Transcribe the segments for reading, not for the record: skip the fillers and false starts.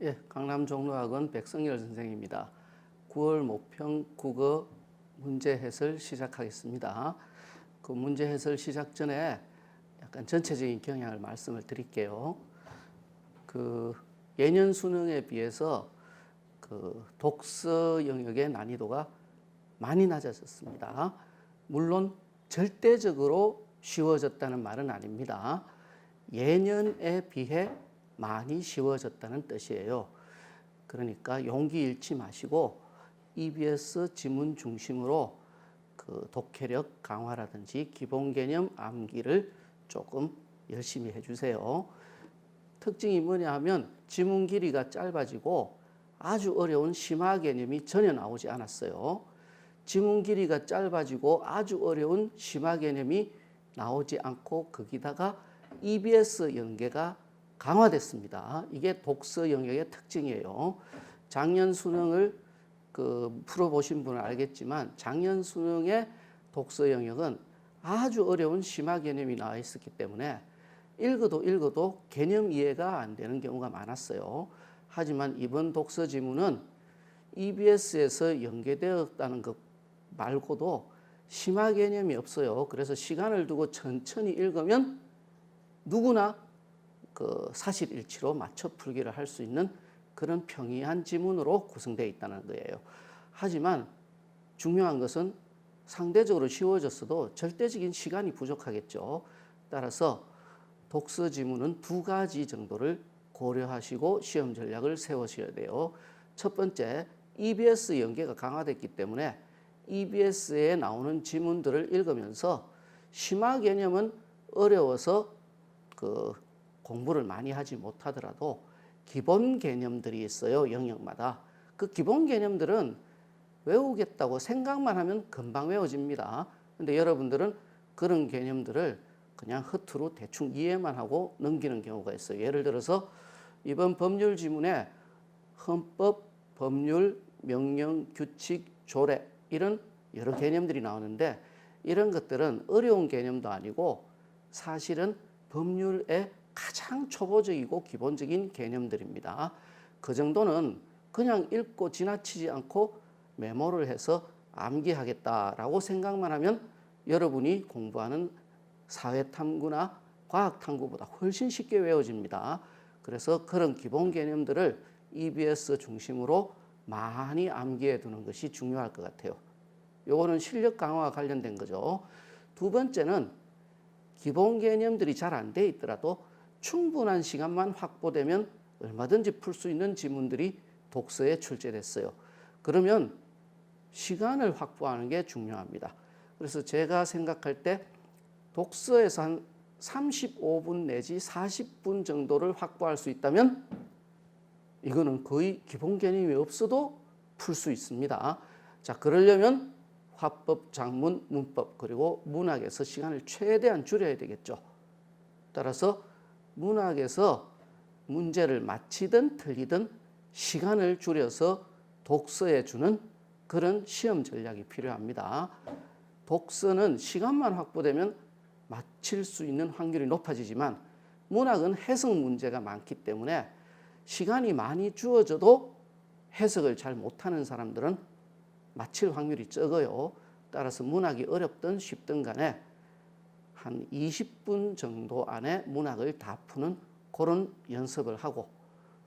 예, 강남 종로학원 백성열 선생입니다. 9월 모평 국어 문제 해설 시작하겠습니다. 그 문제 해설 시작 전에 약간 전체적인 경향을 말씀을 드릴게요. 그 예년 수능에 비해서 그 독서 영역의 난이도가 많이 낮아졌습니다. 물론 절대적으로 쉬워졌다는 말은 아닙니다. 예년에 비해 많이 쉬워졌다는 뜻이에요. 그러니까 용기 잃지 마시고 EBS 지문 중심으로 그 독해력 강화라든지 기본 개념 암기를 조금 열심히 해주세요. 특징이 뭐냐 하면 지문 길이가 짧아지고 아주 어려운 심화 개념이 전혀 나오지 않았어요. 지문 길이가 짧아지고 아주 어려운 심화 개념이 나오지 않고 거기다가 EBS 연계가 강화됐습니다. 이게 독서 영역의 특징이에요. 작년 수능을 풀어보신 분은 알겠지만 작년 수능의 독서 영역은 아주 어려운 심화 개념이 나와 있었기 때문에 읽어도 개념 이해가 안 되는 경우가 많았어요. 하지만 이번 독서 지문은 EBS에서 연계되었다는 것 말고도 심화 개념이 없어요. 그래서 시간을 두고 천천히 읽으면 누구나 그 사실일치로 맞춰 풀기를 할 수 있는 그런 평이한 지문으로 구성되어 있다는 거예요. 하지만 중요한 것은 상대적으로 쉬워졌어도 절대적인 시간이 부족하겠죠. 따라서 독서 지문은 두 가지 정도를 고려하시고 시험 전략을 세우셔야 돼요. 첫 번째, EBS 연계가 강화됐기 때문에 EBS에 나오는 지문들을 읽으면서 심화 개념은 어려워서 공부를 많이 하지 못하더라도 기본 개념들이 있어요. 영역마다. 그 기본 개념들은 외우겠다고 생각만 하면 금방 외워집니다. 근데 여러분들은 그런 개념들을 그냥 허투루 대충 이해만 하고 넘기는 경우가 있어요. 예를 들어서 이번 법률 지문에 헌법, 법률, 명령, 규칙, 조례 이런 여러 개념들이 나오는데 이런 것들은 어려운 개념도 아니고 사실은 법률의 가장 초보적이고 기본적인 개념들입니다. 그 정도는 그냥 읽고 지나치지 않고 메모를 해서 암기하겠다라고 생각만 하면 여러분이 공부하는 사회탐구나 과학탐구보다 훨씬 쉽게 외워집니다. 그래서 그런 기본 개념들을 EBS 중심으로 많이 암기해 두는 것이 중요할 것 같아요. 요거는 실력 강화와 관련된 거죠. 두 번째는 기본 개념들이 잘 안 돼 있더라도 충분한 시간만 확보되면 얼마든지 풀 수 있는 지문들이 독서에 출제됐어요. 그러면 시간을 확보하는 게 중요합니다. 그래서 제가 생각할 때 독서에서 한 35분 내지 40분 정도를 확보할 수 있다면 이거는 거의 기본 개념이 없어도 풀 수 있습니다. 자, 그러려면 화법, 작문, 문법 그리고 문학에서 시간을 최대한 줄여야 되겠죠. 따라서 문학에서 문제를 맞히든 틀리든 시간을 줄여서 독서에 주는 그런 시험 전략이 필요합니다. 독서는 시간만 확보되면 맞힐 수 있는 확률이 높아지지만 문학은 해석 문제가 많기 때문에 시간이 많이 주어져도 해석을 잘 못하는 사람들은 맞힐 확률이 적어요. 따라서 문학이 어렵든 쉽든 간에 한 20분 정도 안에 문학을 다 푸는 그런 연습을 하고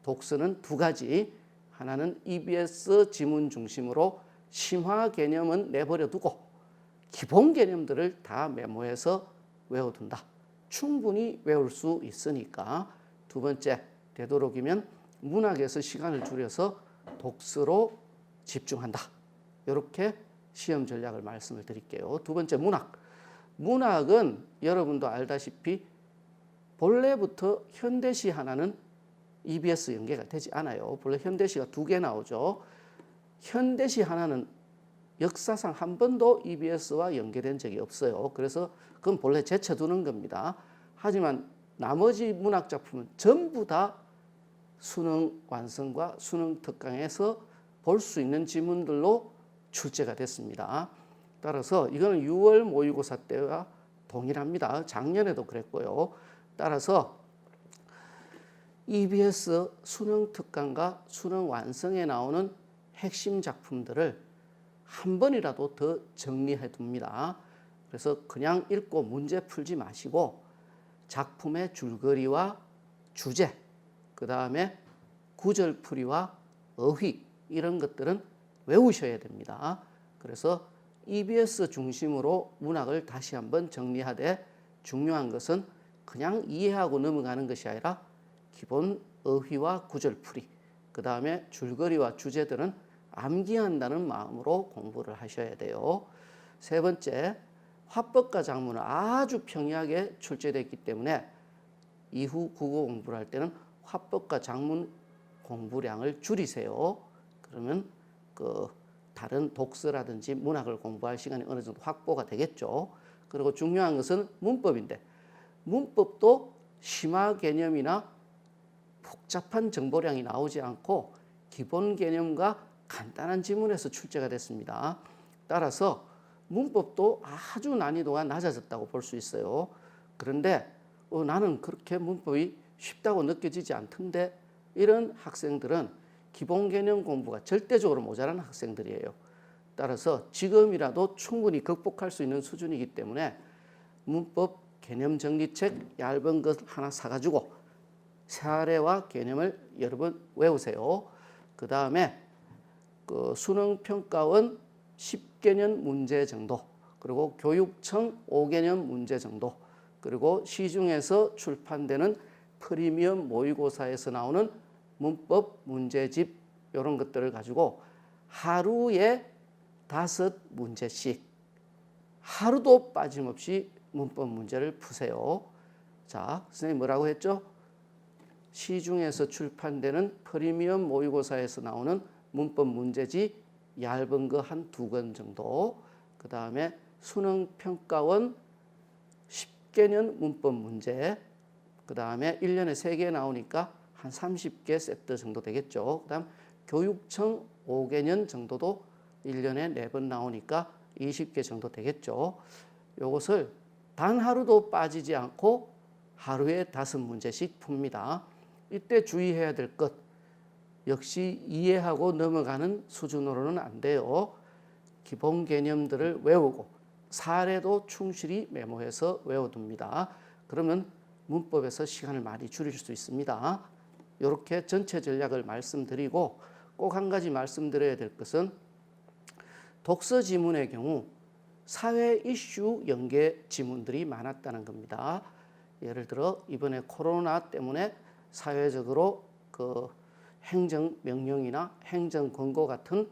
독서는 두 가지, 하나는 EBS 지문 중심으로 심화 개념은 내버려 두고 기본 개념들을 다 메모해서 외워둔다. 충분히 외울 수 있으니까 두 번째, 되도록이면 문학에서 시간을 줄여서 독서로 집중한다. 이렇게 시험 전략을 말씀을 드릴게요. 두 번째, 문학. 문학은 여러분도 알다시피 본래부터 현대시 하나는 EBS 연계가 되지 않아요. 본래 현대시가 두 개 나오죠. 현대시 하나는 역사상 한 번도 EBS와 연계된 적이 없어요. 그래서 그건 본래 제쳐두는 겁니다. 하지만 나머지 문학 작품은 전부 다 수능 완성과 수능 특강에서 볼 수 있는 지문들로 출제가 됐습니다. 따라서 이거는 6월 모의고사 때와 동일합니다. 작년에도 그랬고요. 따라서 EBS 수능 특강과 수능 완성에 나오는 핵심 작품들을 한 번이라도 더 정리해 둡니다. 그래서 그냥 읽고 문제 풀지 마시고 작품의 줄거리와 주제, 그 다음에 구절풀이와 어휘 이런 것들은 외우셔야 됩니다. 그래서 EBS 중심으로 문학을 다시 한번 정리하되 중요한 것은 그냥 이해하고 넘어가는 것이 아니라 기본 어휘와 구절풀이, 그 다음에 줄거리와 주제들은 암기한다는 마음으로 공부를 하셔야 돼요. 세 번째, 화법과 작문은 아주 평이하게 출제되어 있기 때문에 이후 국어 공부를 할 때는 화법과 작문 공부량을 줄이세요. 그러면 다른 독서라든지 문학을 공부할 시간이 어느 정도 확보가 되겠죠. 그리고 중요한 것은 문법인데 문법도 심화 개념이나 복잡한 정보량이 나오지 않고 기본 개념과 간단한 지문에서 출제가 됐습니다. 따라서 문법도 아주 난이도가 낮아졌다고 볼 수 있어요. 그런데 나는 그렇게 문법이 쉽다고 느껴지지 않던데 이런 학생들은 기본 개념 공부가 절대적으로 모자란 학생들이에요. 따라서 지금이라도 충분히 극복할 수 있는 수준이기 때문에 문법 개념 정리책 얇은 것 하나 사가지고 사례와 개념을 여러 번 외우세요. 그 다음에 수능평가원 10개년 문제 정도, 그리고 교육청 5개년 문제 정도, 그리고 시중에서 출판되는 프리미엄 모의고사에서 나오는 문법 문제집 이런 것들을 가지고 하루에 5문제씩 하루도 빠짐없이 문법 문제를 푸세요. 자, 선생님 뭐라고 했죠? 시중에서 출판되는 프리미엄 모의고사에서 나오는 문법 문제집 얇은 거 한 2권 정도, 그 다음에 수능평가원 10개년 문법 문제, 그 다음에 1년에 3개 나오니까 한 30개 세트 정도 되겠죠. 그 다음 교육청 5개년 정도도 1년에 4번 나오니까 20개 정도 되겠죠. 이것을 단 하루도 빠지지 않고 하루에 5문제씩 풉니다. 이때 주의해야 될 것, 역시 이해하고 넘어가는 수준으로는 안 돼요. 기본 개념들을 외우고 사례도 충실히 메모해서 외워둡니다. 그러면 문법에서 시간을 많이 줄일 수 있습니다. 이렇게 전체 전략을 말씀드리고 꼭 한 가지 말씀드려야 될 것은 독서 지문의 경우 사회 이슈 연계 지문들이 많았다는 겁니다. 예를 들어 이번에 코로나 때문에 사회적으로 행정명령이나 행정권고 같은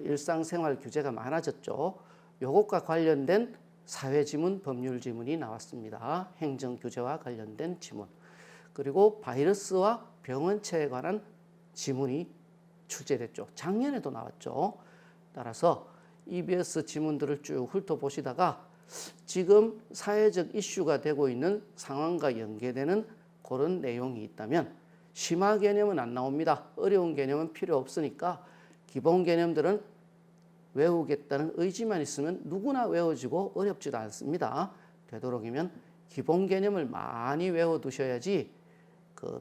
일상생활 규제가 많아졌죠. 이것과 관련된 사회지문, 법률지문이 나왔습니다. 행정규제와 관련된 지문. 그리고 바이러스와 병원체에 관한 지문이 출제됐죠. 작년에도 나왔죠. 따라서 EBS 지문들을 쭉 훑어보시다가 지금 사회적 이슈가 되고 있는 상황과 연계되는 그런 내용이 있다면 심화 개념은 안 나옵니다. 어려운 개념은 필요 없으니까 기본 개념들은 외우겠다는 의지만 있으면 누구나 외워지고 어렵지도 않습니다. 되도록이면 기본 개념을 많이 외워두셔야지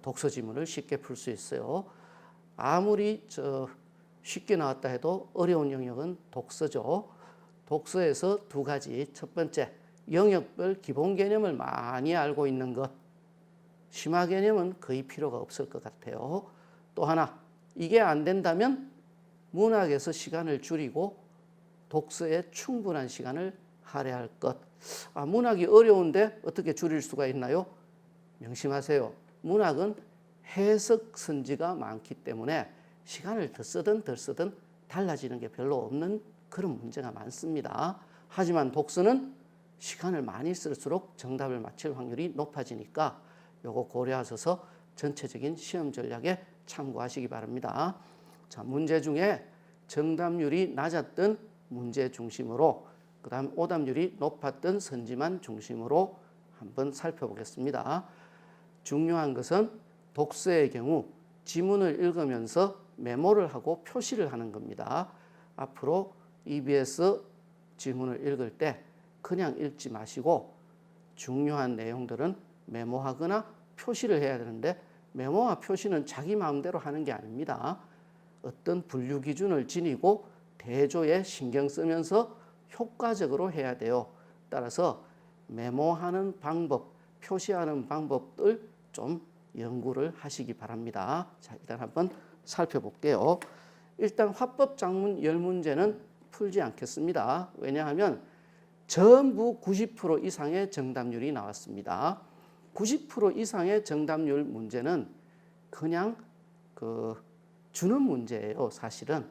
독서 지문을 쉽게 풀 수 있어요. 아무리 쉽게 나왔다 해도 어려운 영역은 독서죠. 독서에서 2가지. 첫 번째, 영역별 기본 개념을 많이 알고 있는 것. 심화 개념은 거의 필요가 없을 것 같아요. 또 하나, 이게 안 된다면 문학에서 시간을 줄이고 독서에 충분한 시간을 할애할 것. 문학이 어려운데 어떻게 줄일 수가 있나요? 명심하세요. 문학은 해석 선지가 많기 때문에 시간을 더 쓰든 덜 쓰든 달라지는 게 별로 없는 그런 문제가 많습니다. 하지만 독서는 시간을 많이 쓸수록 정답을 맞힐 확률이 높아지니까 요거 고려하셔서 전체적인 시험 전략에 참고하시기 바랍니다. 자, 문제 중에 정답률이 낮았던 문제 중심으로, 그 다음 오답률이 높았던 선지만 중심으로 한번 살펴보겠습니다. 중요한 것은 독서의 경우 지문을 읽으면서 메모를 하고 표시를 하는 겁니다. 앞으로 EBS 지문을 읽을 때 그냥 읽지 마시고 중요한 내용들은 메모하거나 표시를 해야 되는데 메모와 표시는 자기 마음대로 하는 게 아닙니다. 어떤 분류 기준을 지니고 대조에 신경 쓰면서 효과적으로 해야 돼요. 따라서 메모하는 방법, 표시하는 방법을 좀 연구를 하시기 바랍니다. 자, 일단 한번 살펴볼게요. 일단 화법 작문 10문제는 풀지 않겠습니다. 왜냐하면 전부 90% 이상의 정답률이 나왔습니다. 90% 이상의 정답률 문제는 그냥 주는 문제예요. 사실은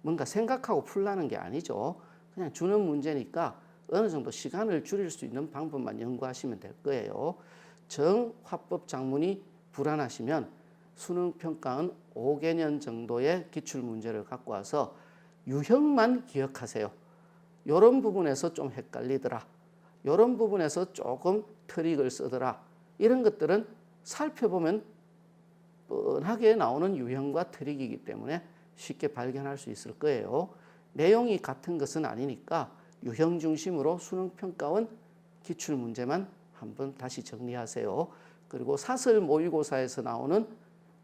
뭔가 생각하고 풀라는 게 아니죠. 그냥 주는 문제니까 어느 정도 시간을 줄일 수 있는 방법만 연구하시면 될 거예요. 정화법 작문이 불안하시면 수능 평가은 5개년 정도의 기출 문제를 갖고 와서 유형만 기억하세요. 이런 부분에서 좀 헷갈리더라. 이런 부분에서 조금 트릭을 쓰더라. 이런 것들은 살펴보면 뻔하게 나오는 유형과 트릭이기 때문에 쉽게 발견할 수 있을 거예요. 내용이 같은 것은 아니니까 유형 중심으로 수능 평가원 기출 문제만 한번 다시 정리하세요. 그리고 사설 모의고사에서 나오는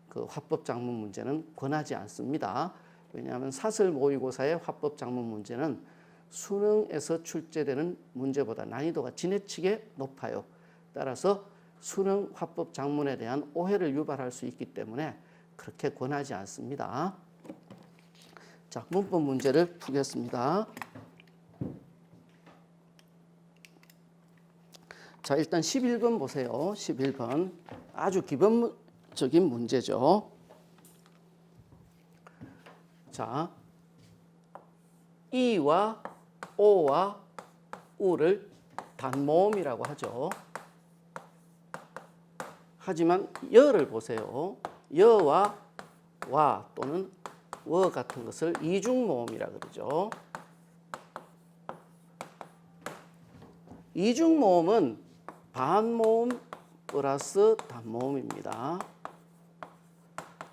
그 화법 작문 문제는 권하지 않습니다. 왜냐하면 사설 모의고사의 화법 작문 문제는 수능에서 출제되는 문제보다 난이도가 지나치게 높아요. 따라서 수능 화법 작문에 대한 오해를 유발할 수 있기 때문에 그렇게 권하지 않습니다. 자, 문법 문제를 풀겠습니다. 자, 일단 11번 보세요. 11번. 아주 기본적인 문제죠. 자, 이와 오와 우를 단모음이라고 하죠. 하지만 여를 보세요. 여와 와 또는 워 같은 것을 이중모음이라고 그러죠. 이중모음은 반모음 플러스 단모음입니다.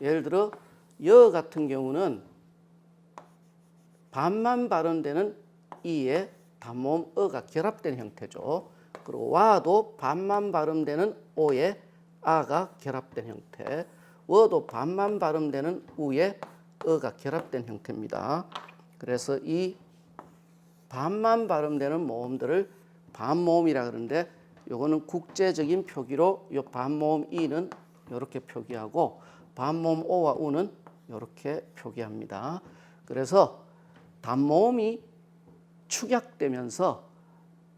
예를 들어 여 같은 경우는 반만 발음되는 이에 단모음 어가 결합된 형태죠. 그리고 와도 반만 발음되는 오에 아가 결합된 형태, 워도 반만 발음되는 우에 어가 결합된 형태입니다. 그래서 이 반만 발음되는 모음들을 반모음이라 그러는데 요거는 국제적인 표기로 요 반모음 이는 이렇게 표기하고 반모음 오와 우는 이렇게 표기합니다. 그래서 단모음이 축약되면서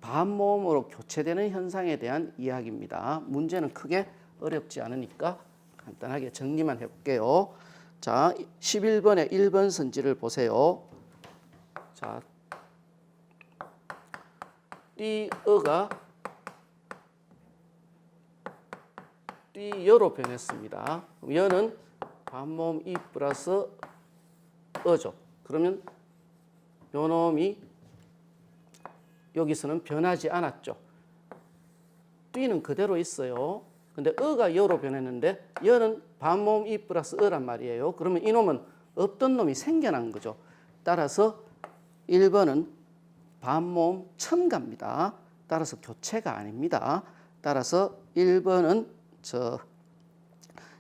반모음으로 교체되는 현상에 대한 이야기입니다. 문제는 크게 어렵지 않으니까 간단하게 정리만 해볼게요. 자, 11번의 1번 선지를 보세요. 자, 띠어가 띠여로 변했습니다. 그럼 여는 반모음 이 플러스 어죠. 그러면 요 놈이 여기서는 변하지 않았죠. 띠는 그대로 있어요. 근데 어가 여로 변했는데 여는 반모음 이 플러스 어란 말이에요. 그러면 이놈은 없던 놈이 생겨난 거죠. 따라서 1번은 반모음 첨가입니다. 따라서 교체가 아닙니다. 따라서 1번은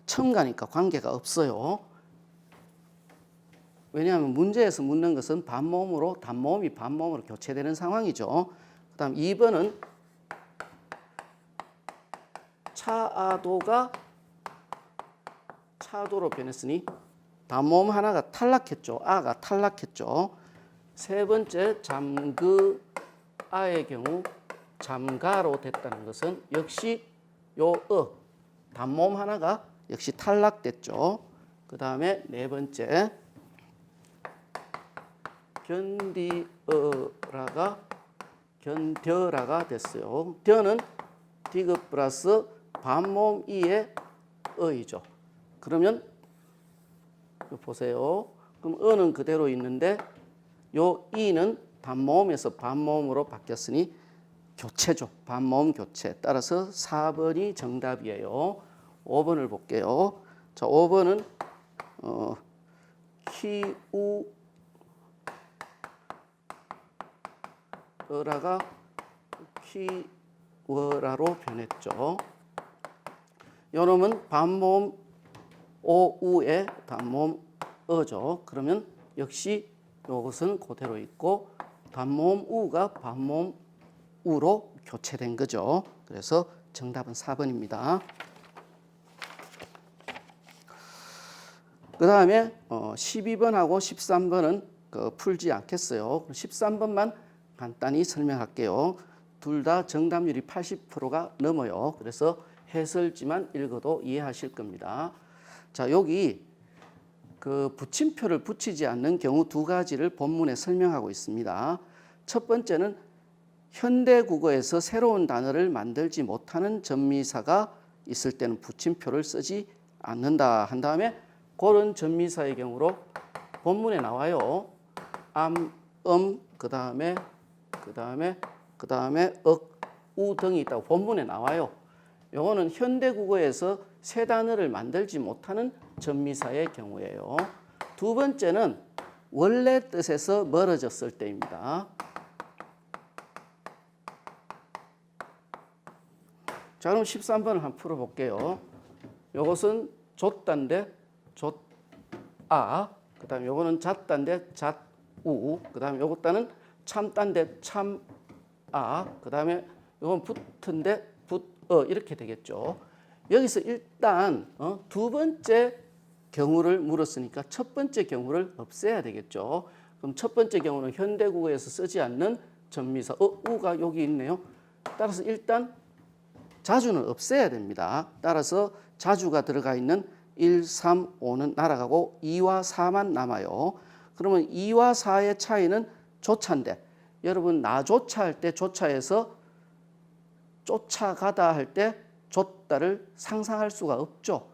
첨가니까 관계가 없어요. 왜냐하면 문제에서 묻는 것은 반모음으로 단모음이 반모음으로 교체되는 상황이죠. 그 다음 2번은 차아도가 차도로 변했으니 단모음 하나가 탈락했죠. 아가 탈락했죠. 세 번째 잠그아의 경우 잠가로 됐다는 것은 역시 요 단모음 하나가 역시 탈락됐죠. 그 다음에 네 번째 견디어라가 견뎌라가 됐어요. 뎌는 디귿 플러스 반모음 이의 어이죠. 그러면 보세요. 그럼 어는 그대로 있는데 요 이는 단모음에서 반모음으로 바뀌었으니 교체죠. 반모음 교체. 따라서 4번이 정답이에요. 5번을 볼게요. 자, 5번은 키우어라가 키워라로 변했죠. 요 놈은 반모음 오우의 단모음 어죠. 그러면 역시 이것은 그대로 있고 단모음 우가 반모음 우로 교체된 거죠. 그래서 정답은 4번입니다. 그 다음에 12번하고 13번은 풀지 않겠어요. 13번만 간단히 설명할게요. 둘 다 정답률이 80%가 넘어요. 그래서 해설지만 읽어도 이해하실 겁니다. 자, 여기 그 붙임표를 붙이지 않는 경우 두 가지를 본문에 설명하고 있습니다. 첫 번째는 현대국어에서 새로운 단어를 만들지 못하는 전미사가 있을 때는 붙임표를 쓰지 않는다 한 다음에 그런 전미사의 경우로 본문에 나와요. 암, 그다음에 억, 우 등이 있다고 본문에 나와요. 요거는 현대국어에서 새 단어를 만들지 못하는 전미사의 경우예요. 두 번째는 원래 뜻에서 멀어졌을 때입니다. 자, 그럼 13번을 한번 풀어볼게요. 요것은 좆단데 좆아, 그 다음에 요거는 잣단데 잣우, 그 다음에 요것단은 참단데 참아, 그 다음에 요건 붙은데 붓어 이렇게 되겠죠. 여기서 일단 두 번째 경우를 물었으니까 첫 번째 경우를 없애야 되겠죠. 그럼 첫 번째 경우는 현대국어에서 쓰지 않는 전미사 우가 여기 있네요. 따라서 일단 자주는 없애야 됩니다. 따라서 자주가 들어가 있는 1, 3, 5는 날아가고 2와 4만 남아요. 그러면 2와 4의 차이는 조차인데 여러분 나조차 할 때 조차에서 쫓아가다 할 때 쫓다를 상상할 수가 없죠.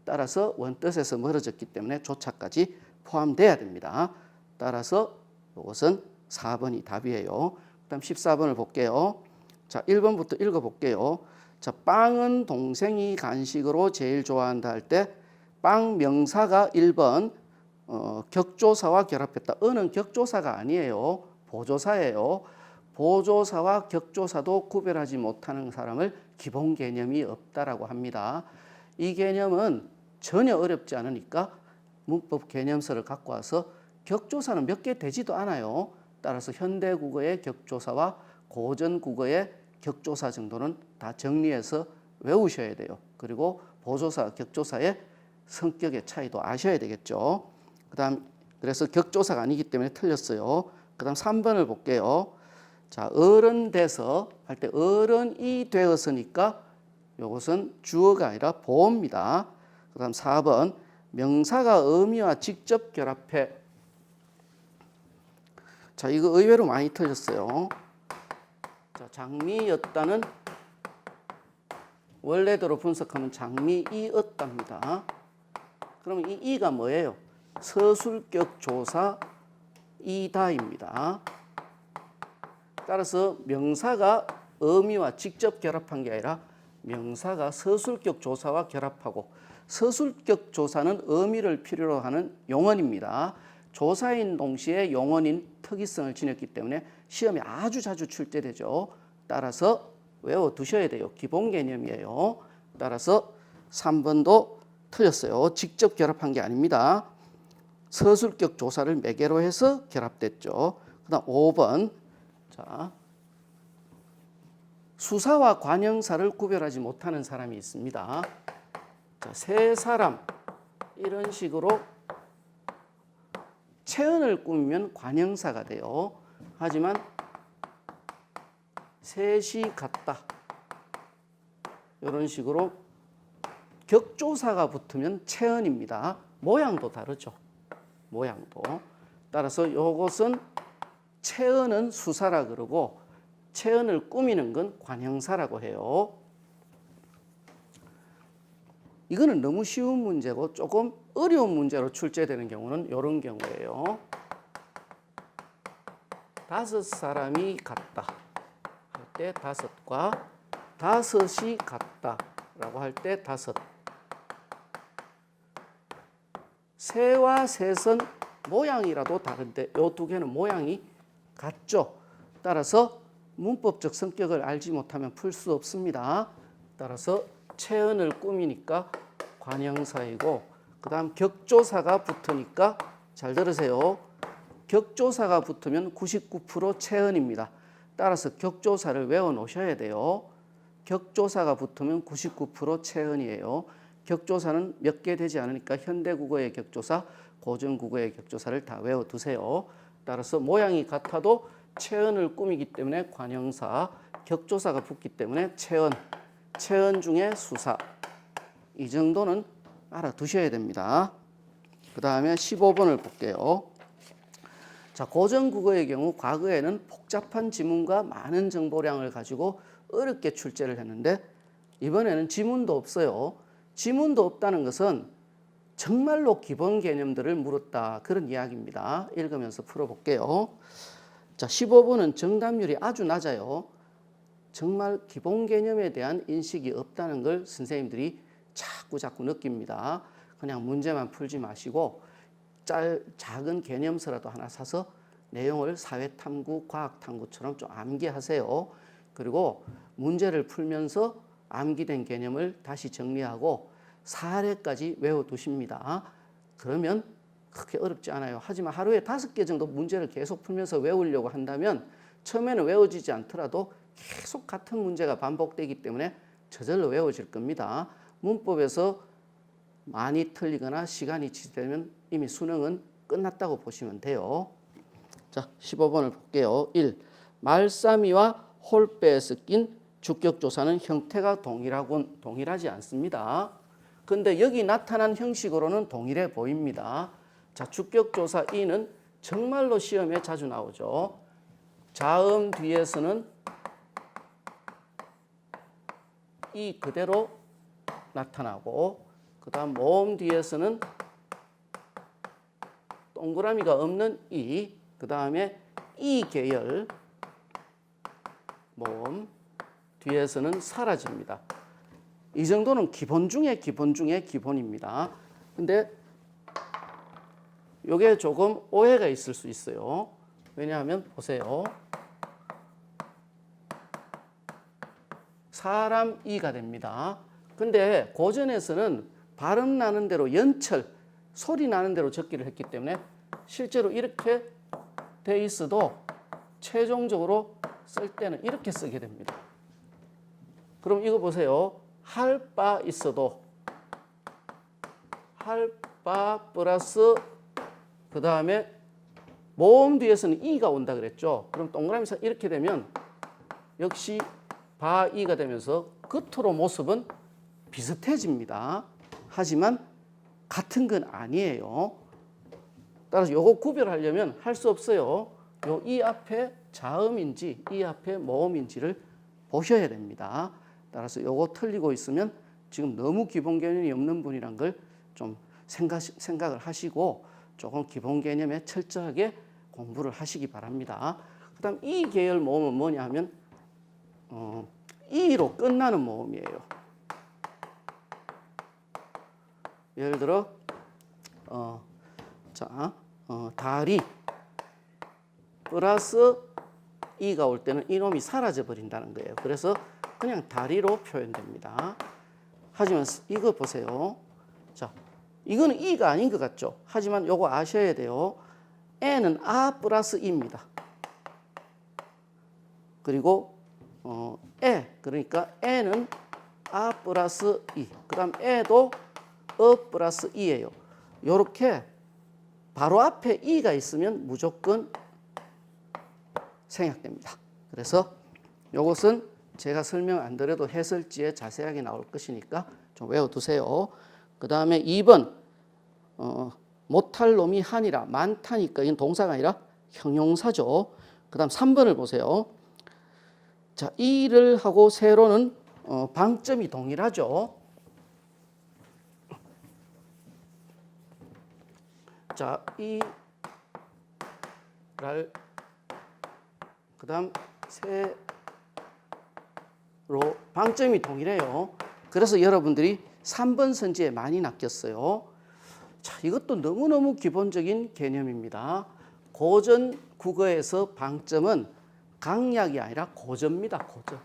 따라서 원뜻에서 멀어졌기 때문에 조차까지 포함돼야 됩니다. 따라서 이것은 4번이 답이에요. 그다음 14번을 볼게요. 자, 1번부터 읽어볼게요. 자, 빵은 동생이 간식으로 제일 좋아한다 할 때 빵 명사가 1번 격조사와 결합했다. 은은 격조사가 아니에요. 보조사예요. 보조사와 격조사도 구별하지 못하는 사람을 기본 개념이 없다라고 합니다. 이 개념은 전혀 어렵지 않으니까 문법 개념서를 갖고 와서 격조사는 몇 개 되지도 않아요. 따라서 현대국어의 격조사와 고전국어의 격조사 정도는 다 정리해서 외우셔야 돼요. 그리고 보조사, 격조사의 성격의 차이도 아셔야 되겠죠. 그다음 그래서 격조사가 아니기 때문에 틀렸어요. 그다음 3번을 볼게요. 자, 어른 돼서 할 때 어른이 되었으니까 이것은 주어가 아니라 보어입니다. 그다음 4번 명사가 의미와 직접 결합해. 자, 이거 의외로 많이 틀렸어요. 자, 장미였다는 원래대로 분석하면 장미이었답니다. 그러면 이 이가 뭐예요? 서술격 조사 이다입니다. 따라서 명사가 의미와 직접 결합한 게 아니라 명사가 서술격 조사와 결합하고 서술격 조사는 의미를 필요로 하는 용언입니다. 조사인 동시에 용언인 특이성을 지녔기 때문에 시험에 아주 자주 출제되죠. 따라서 외워두셔야 돼요. 기본 개념이에요. 따라서 3번도 틀렸어요. 직접 결합한 게 아닙니다. 서술격 조사를 매개로 해서 결합됐죠. 그 다음 5번. 자, 수사와 관형사를 구별하지 못하는 사람이 있습니다. 자, 세 사람 이런 식으로 체언을 꾸미면 관형사가 돼요. 하지만 셋이 같다 이런 식으로 격조사가 붙으면 체언입니다. 모양도 다르죠. 모양도. 따라서 이것은 체언은 수사라 그러고 체언을 꾸미는 건 관형사라고 해요. 이거는 너무 쉬운 문제고 조금 어려운 문제로 출제되는 경우는 이런 경우예요. 5사람이 같다 할 때 5과 5이 같다라고 할 때 5. 새와 셋은 모양이라도 다른데 이 두 개는 모양이 같죠. 따라서 문법적 성격을 알지 못하면 풀 수 없습니다. 따라서 체언을 꾸미니까 관형사이고 그 다음 격조사가 붙으니까 잘 들으세요. 격조사가 붙으면 99% 체언입니다. 따라서 격조사를 외워 놓으셔야 돼요. 격조사가 붙으면 99% 체언이에요. 격조사는 몇 개 되지 않으니까 현대국어의 격조사, 고전국어의 격조사를 다 외워두세요. 따라서 모양이 같아도 체언을 꾸미기 때문에 관형사, 격조사가 붙기 때문에 체언, 체언 중에 수사. 이 정도는 알아두셔야 됩니다. 그 다음에 15번을 볼게요. 자, 고전국어의 경우 과거에는 복잡한 지문과 많은 정보량을 가지고 어렵게 출제를 했는데 이번에는 지문도 없어요. 지문도 없다는 것은 정말로 기본 개념들을 물었다, 그런 이야기입니다. 읽으면서 풀어볼게요. 자, 15번은 정답률이 아주 낮아요. 정말 기본 개념에 대한 인식이 없다는 걸 선생님들이 자꾸 느낍니다. 그냥 문제만 풀지 마시고 작은 개념서라도 하나 사서 내용을 사회탐구, 과학탐구처럼 좀 암기하세요. 그리고 문제를 풀면서 암기된 개념을 다시 정리하고 사례까지 외워두십니다. 그러면 그렇게 어렵지 않아요. 하지만 하루에 5개 정도 문제를 계속 풀면서 외우려고 한다면 처음에는 외워지지 않더라도 계속 같은 문제가 반복되기 때문에 저절로 외워질 겁니다. 문법에서 많이 틀리거나 시간이 지체되면 이미 수능은 끝났다고 보시면 돼요. 자, 15번을 볼게요. 1. 말싸미와 홀배에 섞인 주격조사는 형태가 동일하지 않습니다. 근데 여기 나타난 형식으로는 동일해 보입니다. 자, 주격조사 2는 정말로 시험에 자주 나오죠. 자음 뒤에서는 이 그대로 나타나고, 그 다음 모음 뒤에서는 동그라미가 없는 이, 그 다음에 이 계열 모음 뒤에서는 사라집니다. 이 정도는 기본 중에 기본입니다. 근데 이게 조금 오해가 있을 수 있어요. 왜냐하면 보세요. 사람 이가 됩니다. 근데 고전에서는 발음 나는 대로 연철, 소리 나는 대로 적기를 했기 때문에 실제로 이렇게 돼 있어도 최종적으로 쓸 때는 이렇게 쓰게 됩니다. 그럼 이거 보세요. 할 바 있어도 할 바 플러스 그 다음에 모음 뒤에서는 이가 온다 그랬죠. 그럼 동그라미에서 이렇게 되면 역시 바 이가 되면서 겉으로 모습은 비슷해집니다. 하지만 같은 건 아니에요. 따라서 요거 구별하려면 할 수 없어요. 요 이 앞에 자음인지 이 앞에 모음인지를 보셔야 됩니다. 따라서 요거 틀리고 있으면 지금 너무 기본 개념이 없는 분이란 걸 좀 생각을 하시고 조금 기본 개념에 철저하게 공부를 하시기 바랍니다. 그 다음 이 계열 모음은 뭐냐 하면 이로 끝나는 모음이에요. 예를 들어 다리 플러스 이가 올 때는 이놈이 사라져 버린다는 거예요. 그래서 그냥 다리로 표현됩니다. 하지만 이거 보세요. 자, 이거는 이가 아닌 것 같죠? 하지만 요거 아셔야 돼요. 에는 아 플러스 이입니다. 그리고 그러니까 에는 아 플러스 이, 그 다음 에도 플러스 이예요. 요렇게 바로 앞에 이가 있으면 무조건 생략됩니다. 그래서 요것은 제가 설명 안 드려도 해설지에 자세하게 나올 것이니까 좀 외워두세요. 그 다음에 2번 못할 놈이 한이라, 많다니까 이건 동사가 아니라 형용사죠. 그 다음 3번을 보세요. 자, 이를 하고 세로는 방점이 동일하죠. 자, 이랄 그 다음 세로 방점이 동일해요. 그래서 여러분들이 3번 선지에 많이 낚였어요. 자, 이것도 너무너무 기본적인 개념입니다. 고전 국어에서 방점은 강약이 아니라 고저입니다. 고저.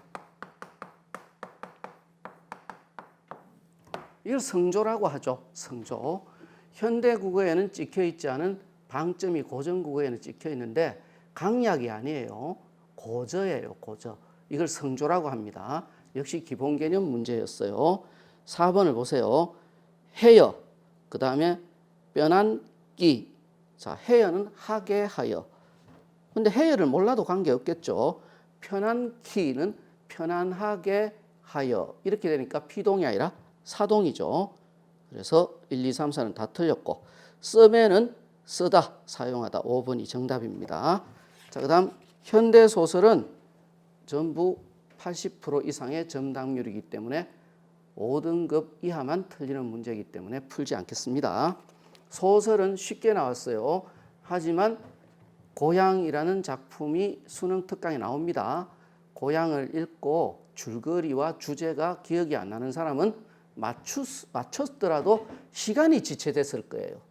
이걸 성조라고 하죠. 성조. 현대 국어에는 찍혀 있지 않은 방점이 고전 국어에는 찍혀 있는데 강약이 아니에요. 고저예요. 고저. 이걸 성조라고 합니다. 역시 기본 개념 문제였어요. 4번을 보세요. 해여, 그 다음에 뼈난 끼. 자, 해여는 하게 하여. 근데 해여를 몰라도 관계없겠죠. 편한 키는 편안하게 하여. 이렇게 되니까 피동이 아니라 사동이죠. 그래서 1, 2, 3, 4는 다 틀렸고, 쓰면은 쓰다, 사용하다. 5번이 정답입니다. 자, 그 다음 현대소설은 전부 80% 이상의 정답률이기 때문에 5등급 이하만 틀리는 문제이기 때문에 풀지 않겠습니다. 소설은 쉽게 나왔어요. 하지만 고향이라는 작품이 수능 특강에 나옵니다. 고향을 읽고 줄거리와 주제가 기억이 안 나는 사람은 맞췄더라도 시간이 지체됐을 거예요.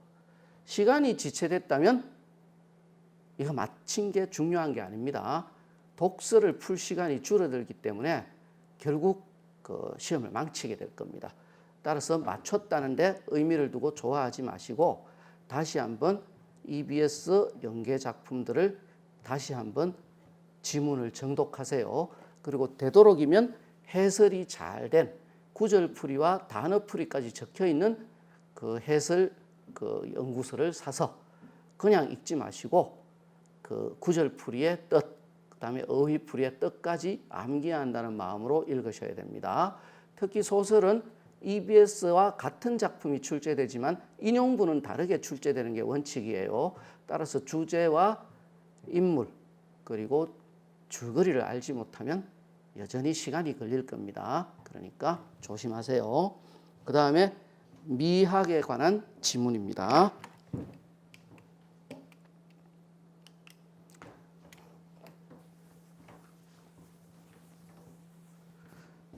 시간이 지체됐다면 이거 맞힌 게 중요한 게 아닙니다. 독서를 풀 시간이 줄어들기 때문에 결국 그 시험을 망치게 될 겁니다. 따라서 맞췄다는데 의미를 두고 좋아하지 마시고 다시 한번 EBS 연계 작품들을 다시 한번 지문을 정독하세요. 그리고 되도록이면 해설이 잘 된 구절풀이와 단어풀이까지 적혀 있는 그 해설 그 연구서를 사서 그냥 읽지 마시고 그 구절풀이의 뜻, 그다음에 어휘풀이의 뜻까지 암기한다는 마음으로 읽으셔야 됩니다. 특히 소설은 EBS와 같은 작품이 출제되지만 인용부는 다르게 출제되는 게 원칙이에요. 따라서 주제와 인물 그리고 줄거리를 알지 못하면 여전히 시간이 걸릴 겁니다. 그러니까 조심하세요. 그 다음에 미학에 관한 지문입니다.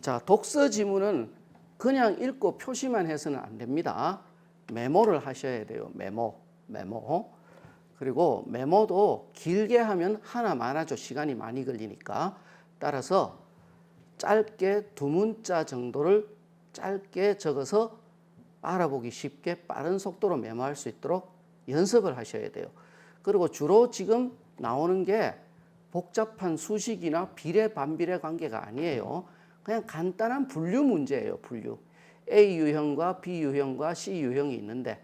자, 독서 지문은 그냥 읽고 표시만 해서는 안 됩니다. 메모를 하셔야 돼요. 메모. 그리고 메모도 길게 하면 하나 많아져 시간이 많이 걸리니까 따라서 짧게 두 문자 정도를 짧게 적어서 알아보기 쉽게 빠른 속도로 메모할 수 있도록 연습을 하셔야 돼요. 그리고 주로 지금 나오는 게 복잡한 수식이나 비례 반비례 관계가 아니에요. 그냥 간단한 분류 문제예요. 분류. A 유형과 B 유형과 C 유형이 있는데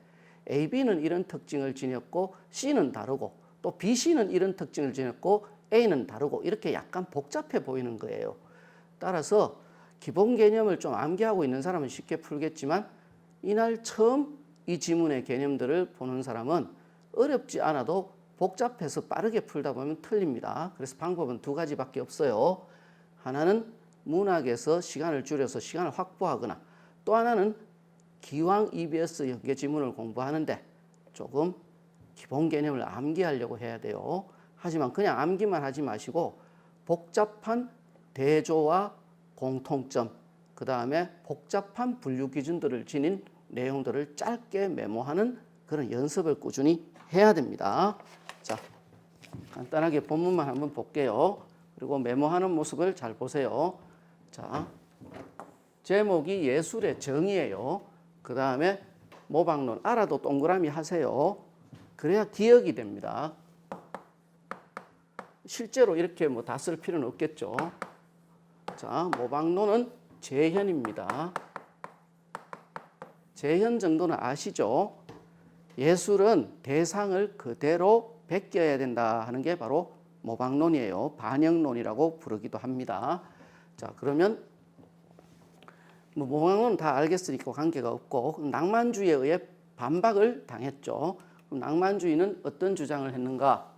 A, B는 이런 특징을 지녔고 C는 다르고 또 B, C는 이런 특징을 지녔고 A는 다르고 이렇게 약간 복잡해 보이는 거예요. 따라서 기본 개념을 좀 암기하고 있는 사람은 쉽게 풀겠지만 이날 처음 이 지문의 개념들을 보는 사람은 어렵지 않아도 복잡해서 빠르게 풀다 보면 틀립니다. 그래서 방법은 두 가지밖에 없어요. 하나는 문학에서 시간을 줄여서 시간을 확보하거나 또 하나는 기왕 EBS 연계 지문을 공부하는데 조금 기본 개념을 암기하려고 해야 돼요. 하지만 그냥 암기만 하지 마시고 복잡한 대조와 공통점, 그 다음에 복잡한 분류 기준들을 지닌 내용들을 짧게 메모하는 그런 연습을 꾸준히 해야 됩니다. 자, 간단하게 본문만 한번 볼게요. 그리고 메모하는 모습을 잘 보세요. 자, 제목이 예술의 정의예요. 그 다음에 모방론 알아도 동그라미 하세요. 그래야 기억이 됩니다. 실제로 이렇게 뭐 다 쓸 필요는 없겠죠. 자, 모방론은 재현입니다. 재현 정도는 아시죠? 예술은 대상을 그대로 베껴야 된다 하는 게 바로 모방론이에요. 반영론이라고 부르기도 합니다. 자, 그러면 뭐 모방론은 다 알겠으니까 관계가 없고 낭만주의에 의해 반박을 당했죠. 그럼 낭만주의는 어떤 주장을 했는가?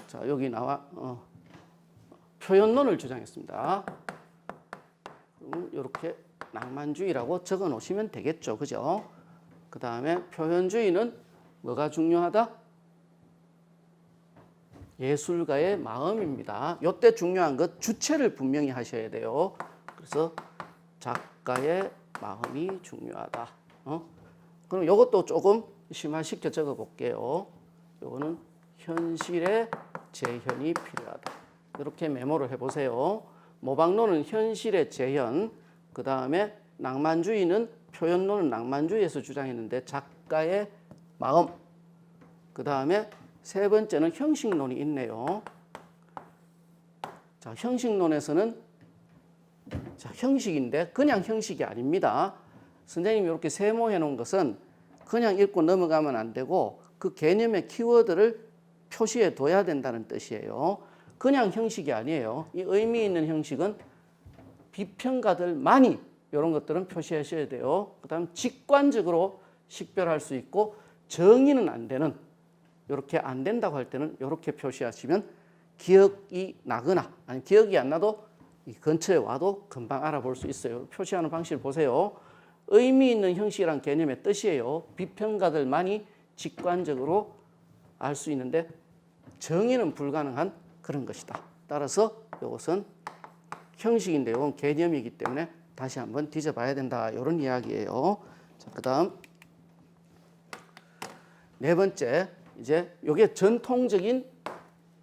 자, 여기 나와 표현론을 주장했습니다. 그럼 이렇게 낭만주의라고 적어 놓으시면 되겠죠. 그죠? 그 다음에 표현주의는 뭐가 중요하다? 예술가의 마음입니다. 이때 중요한 것 주체를 분명히 하셔야 돼요. 그래서 작가의 마음이 중요하다. 그럼 이것도 조금 심화시켜 적어 볼게요. 이거는 현실의 재현이 필요하다. 이렇게 메모를 해보세요. 모방론은 현실의 재현, 그 다음에 낭만주의는 표현론은 낭만주의에서 주장했는데 작가의 마음. 그 다음에 세 번째는 형식론이 있네요. 자, 형식론에서는 자, 형식인데 그냥 형식이 아닙니다. 선생님이 이렇게 세모해 놓은 것은 그냥 읽고 넘어가면 안 되고 그 개념의 키워드를 표시해 둬야 된다는 뜻이에요. 그냥 형식이 아니에요. 이 의미 있는 형식은 비평가들만이 이런 것들은 표시하셔야 돼요. 그 다음 직관적으로 식별할 수 있고 정의는 안 되는, 이렇게 안 된다고 할 때는 이렇게 표시하시면 기억이 나거나 아니 기억이 안 나도 이 근처에 와도 금방 알아볼 수 있어요. 표시하는 방식을 보세요. 의미 있는 형식이란 개념의 뜻이에요. 비평가들만이 직관적으로 알 수 있는데 정의는 불가능한 그런 것이다. 따라서 이것은 형식인데 이건 개념이기 때문에 다시 한번 뒤져봐야 된다. 이런 이야기예요. 자, 그다음 네 번째, 이제 이게 전통적인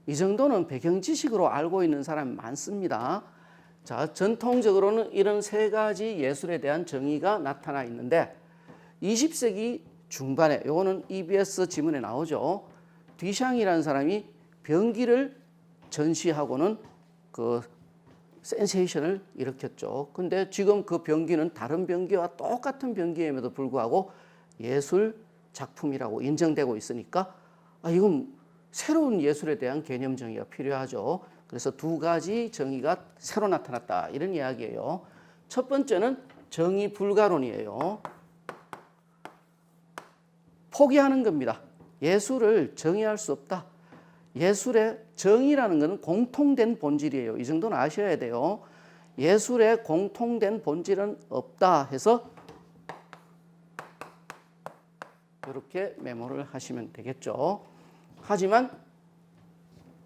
이 정도는 배경 지식으로 알고 있는 사람이 많습니다. 자, 전통적으로는 이런 세 가지 예술에 대한 정의가 나타나 있는데 20세기 중반에 요거는 EBS 지문에 나오죠. 뒤샹이라는 사람이 병기를 전시하고는 그 센세이션을 일으켰죠. 근데 지금 그 병기는 다른 병기와 똑같은 병기임에도 불구하고 예술 작품이라고 인정되고 있으니까 이건 새로운 예술에 대한 개념 정의가 필요하죠. 그래서 두 가지 정의가 새로 나타났다 이런 이야기예요. 첫 번째는 정의 불가론이에요. 포기하는 겁니다. 예술을 정의할 수 없다. 예술의 정의라는 것은 공통된 본질이에요. 이 정도는 아셔야 돼요. 예술의 공통된 본질은 없다 해서 이렇게 메모를 하시면 되겠죠. 하지만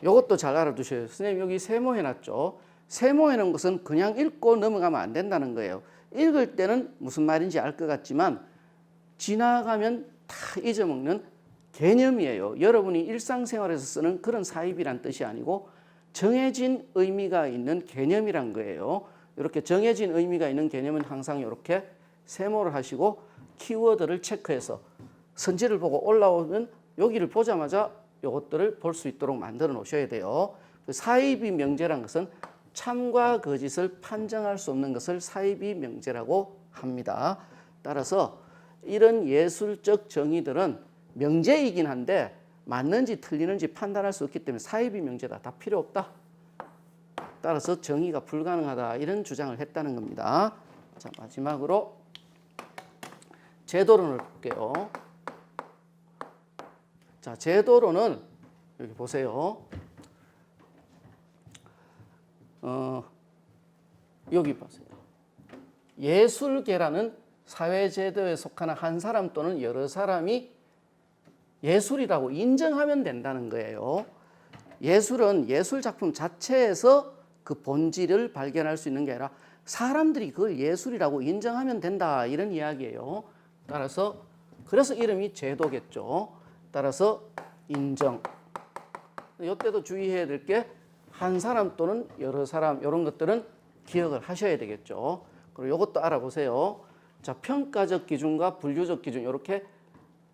이것도 잘 알아두셔야 돼요. 선생님 여기 세모해놨죠. 세모해놓은 것은 그냥 읽고 넘어가면 안 된다는 거예요. 읽을 때는 무슨 말인지 알 것 같지만 지나가면 다 잊어먹는 개념이에요. 여러분이 일상생활에서 쓰는 그런 사입이란 뜻이 아니고 정해진 의미가 있는 개념이란 거예요. 이렇게 정해진 의미가 있는 개념은 항상 이렇게 세모를 하시고 키워드를 체크해서 선지를 보고 올라오면 여기를 보자마자 이것들을 볼 수 있도록 만들어 놓으셔야 돼요. 사입이 명제란 것은 참과 거짓을 판정할 수 없는 것을 사입이 명제라고 합니다. 따라서 이런 예술적 정의들은 명제이긴 한데 맞는지 틀리는지 판단할 수 없기 때문에 사입이 명제다. 다 필요 없다. 따라서 정의가 불가능하다. 이런 주장을 했다는 겁니다. 자, 마지막으로 제도론을 볼게요. 자, 제도론은 여기 보세요. 여기 보세요. 예술계라는 사회제도에 속하는 한 사람 또는 여러 사람이 예술이라고 인정하면 된다는 거예요. 예술은 예술 작품 자체에서 그 본질을 발견할 수 있는 게 아니라 사람들이 그걸 예술이라고 인정하면 된다 이런 이야기예요. 따라서 그래서 이름이 제도겠죠. 따라서 인정. 이때도 주의해야 될 게 한 사람 또는 여러 사람 이런 것들은 기억을 하셔야 되겠죠. 그리고 이것도 알아보세요. 자, 평가적 기준과 분류적 기준 이렇게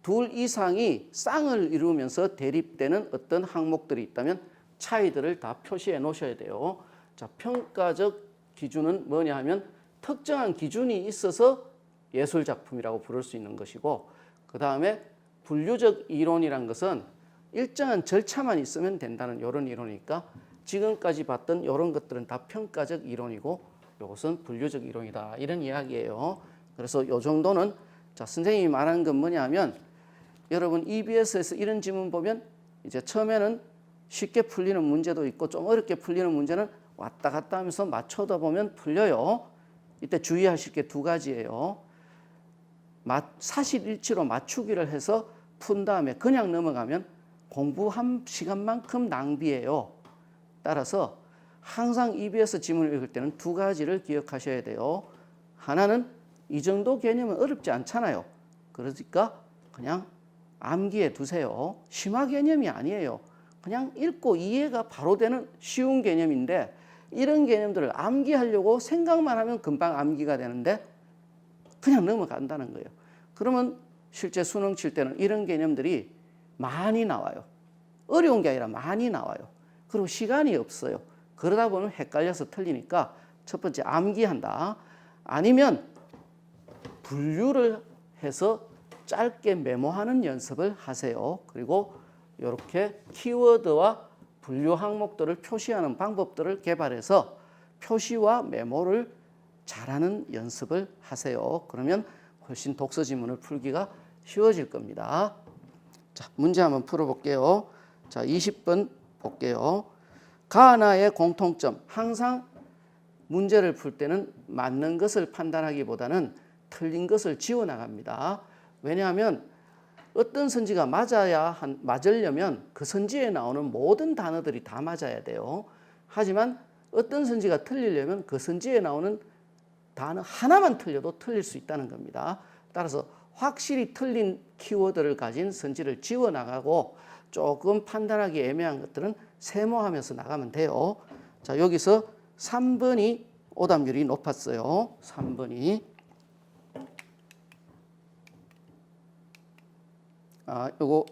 둘 이상이 쌍을 이루면서 대립되는 어떤 항목들이 있다면 차이들을 다 표시해 놓으셔야 돼요. 자, 평가적 기준은 뭐냐 하면 특정한 기준이 있어서 예술 작품이라고 부를 수 있는 것이고 그 다음에 분류적 이론이란 것은 일정한 절차만 있으면 된다는 이런 이론이니까 지금까지 봤던 이런 것들은 다 평가적 이론이고 이것은 분류적 이론이다 이런 이야기예요. 그래서 이 정도는 자, 선생님이 말하는 건 뭐냐면 여러분 EBS에서 이런 지문 보면 이제 처음에는 쉽게 풀리는 문제도 있고 좀 어렵게 풀리는 문제는 왔다 갔다 하면서 맞춰다 보면 풀려요. 이때 주의하실 게 두 가지예요. 사실일치로 맞추기를 해서 푼 다음에 그냥 넘어가면 공부한 시간만큼 낭비예요. 따라서 항상 EBS 지문을 읽을 때는 두 가지를 기억하셔야 돼요. 하나는 이 정도 개념은 어렵지 않잖아요. 그러니까 그냥 암기해 두세요. 심화 개념이 아니에요. 그냥 읽고 이해가 바로 되는 쉬운 개념인데 이런 개념들을 암기하려고 생각만 하면 금방 암기가 되는데 그냥 넘어간다는 거예요. 그러면 실제 수능 칠 때는 이런 개념들이 많이 나와요. 어려운 게 아니라 많이 나와요. 그리고 시간이 없어요. 그러다 보면 헷갈려서 틀리니까 첫 번째 암기한다. 아니면 분류를 해서 짧게 메모하는 연습을 하세요. 그리고 이렇게 키워드와 분류 항목들을 표시하는 방법들을 개발해서 표시와 메모를 잘하는 연습을 하세요. 그러면 훨씬 독서 지문을 풀기가 쉬워질 겁니다. 자, 문제 한번 풀어볼게요. 자, 20번 볼게요. 가나의 공통점. 항상 문제를 풀 때는 맞는 것을 판단하기보다는 틀린 것을 지워나갑니다. 왜냐하면 어떤 선지가 맞으려면 그 선지에 나오는 모든 단어들이 다 맞아야 돼요. 하지만 어떤 선지가 틀리려면 그 선지에 나오는 단어 하나만 틀려도 틀릴 수 있다는 겁니다. 따라서 확실히 틀린 키워드를 가진 선지를 지워나가고 조금 판단하기 애매한 것들은 세모하면서 나가면 돼요. 자, 여기서 3번이 오답률이 높았어요. 3번이. 요거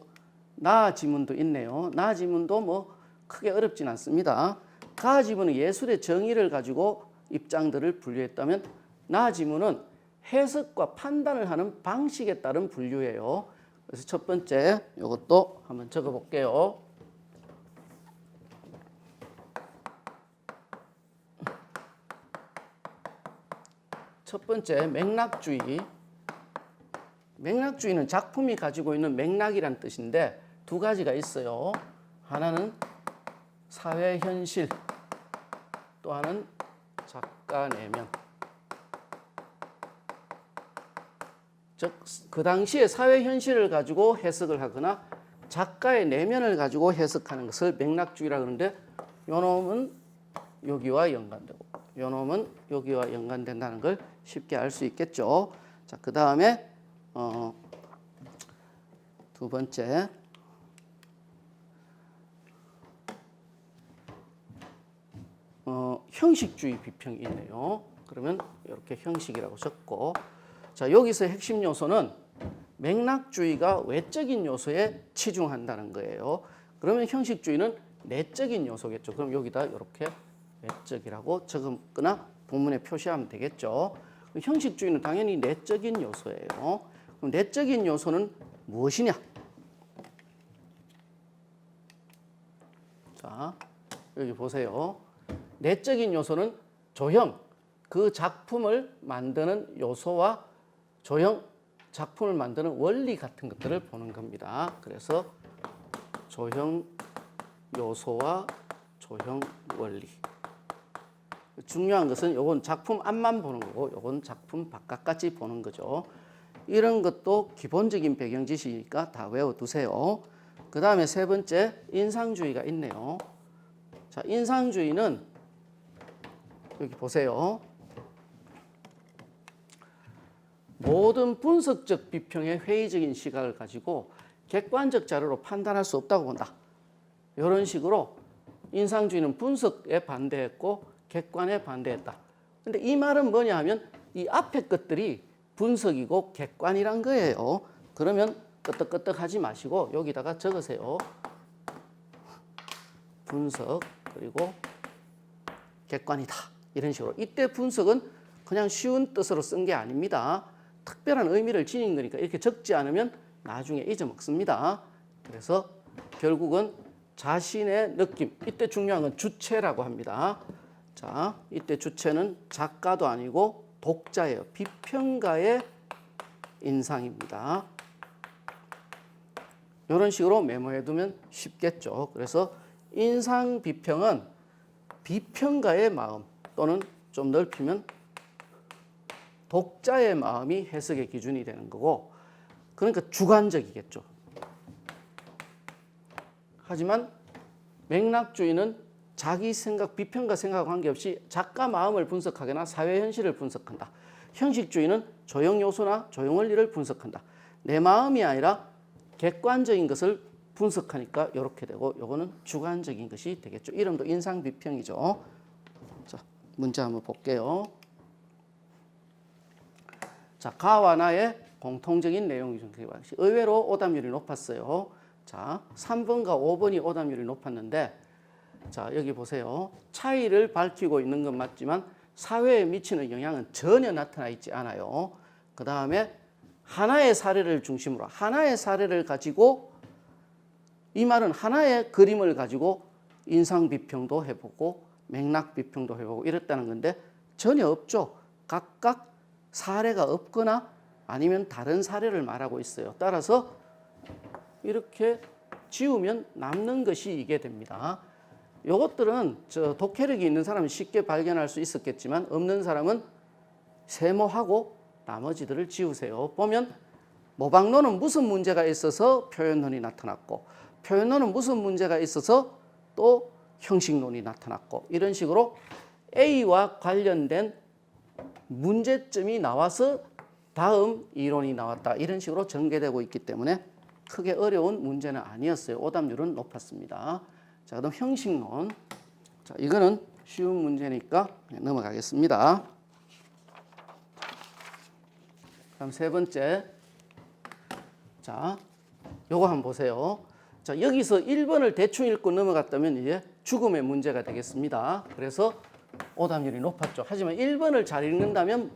나 지문도 있네요. 나 지문도 뭐 크게 어렵진 않습니다. 가 지문은 예술의 정의를 가지고 입장들을 분류했다면 나 지문은 해석과 판단을 하는 방식에 따른 분류예요. 그래서 첫 번째 요것도 한번 적어 볼게요. 첫 번째 맥락주의. 맥락주의는 작품이 가지고 있는 맥락이란 뜻인데 두 가지가 있어요. 하나는 사회 현실, 또 하나는 작가 내면. 즉, 그 당시에 사회 현실을 가지고 해석을 하거나 작가의 내면을 가지고 해석하는 것을 맥락주의라고 하는데 요 놈은 여기와 연관되고 요 놈은 여기와 연관된다는 걸 쉽게 알 수 있겠죠. 자, 그 다음에 두 번째 형식주의 비평이 있네요. 그러면 이렇게 형식이라고 적고, 자, 여기서 핵심 요소는 맥락주의가 외적인 요소에 치중한다는 거예요. 그러면 형식주의는 내적인 요소겠죠. 그럼 여기다 이렇게 외적이라고 적거나 본문에 표시하면 되겠죠. 형식주의는 당연히 내적인 요소예요. 그럼 내적인 요소는 무엇이냐? 자, 여기 보세요. 내적인 요소는 조형, 그 작품을 만드는 요소와 조형, 작품을 만드는 원리 같은 것들을 보는 겁니다. 그래서 조형 요소와 조형 원리. 중요한 것은 요건 작품 앞만 보는 거고 요건 작품 바깥까지 보는 거죠. 이런 것도 기본적인 배경 지식이니까 다 외워두세요. 그 다음에 세 번째 인상주의가 있네요. 자, 인상주의는 여기 보세요. 모든 분석적 비평의 회의적인 시각을 가지고 객관적 자료로 판단할 수 없다고 본다. 이런 식으로 인상주의는 분석에 반대했고 객관에 반대했다. 근데 이 말은 뭐냐 하면 이 앞에 것들이 분석이고 객관이란 거예요. 그러면 끄떡끄떡 하지 마시고 여기다가 적으세요. 분석 그리고 객관이다. 이런 식으로. 이때 분석은 그냥 쉬운 뜻으로 쓴 게 아닙니다. 특별한 의미를 지닌 거니까 이렇게 적지 않으면 나중에 잊어먹습니다. 그래서 결국은 자신의 느낌, 이때 중요한 건 주체라고 합니다. 자, 이때 주체는 작가도 아니고 독자예요. 비평가의 인상입니다. 이런 식으로 메모해두면 쉽겠죠. 그래서 인상 비평은 비평가의 마음 또는 좀 넓히면 독자의 마음이 해석의 기준이 되는 거고, 그러니까 주관적이겠죠. 하지만 맥락주의는 자기 생각, 비평가 생각과 관계없이 작가 마음을 분석하거나 사회 현실을 분석한다. 형식주의는 조형 요소나 조형 원리를 분석한다. 내 마음이 아니라 객관적인 것을 분석하니까 이렇게 되고, 요거는 주관적인 것이 되겠죠. 이름도 인상 비평이죠. 자, 문제 한번 볼게요. 자, 가와 나의 공통적인 내용이 의외로 오답률이 높았어요. 자, 3번과 5번이 오답률이 높았는데, 자, 여기 보세요. 차이를 밝히고 있는 건 맞지만 사회에 미치는 영향은 전혀 나타나 있지 않아요. 그 다음에 하나의 사례를 중심으로 하나의 사례를 가지고, 이 말은 하나의 그림을 가지고 인상 비평도 해보고 맥락 비평도 해보고 이랬다는 건데 전혀 없죠. 각각 사례가 없거나 아니면 다른 사례를 말하고 있어요. 따라서 이렇게 지우면 남는 것이 이게 됩니다. 이것들은 독해력이 있는 사람은 쉽게 발견할 수 있었겠지만 없는 사람은 세모하고 나머지들을 지우세요. 보면 모방론은 무슨 문제가 있어서 표현론이 나타났고, 표현론은 무슨 문제가 있어서 또 형식론이 나타났고, 이런 식으로 A와 관련된 문제점이 나와서 다음 이론이 나왔다, 이런 식으로 전개되고 있기 때문에 크게 어려운 문제는 아니었어요. 오답률은 높았습니다. 자, 그다음 형식론. 자, 이거는 쉬운 문제니까 넘어가겠습니다. 다음 세 번째. 자, 요거 한번 보세요. 자, 여기서 1번을 대충 읽고 넘어갔다면 이제 죽음의 문제가 되겠습니다. 그래서 오답률이 높았죠. 하지만 1번을 잘 읽는다면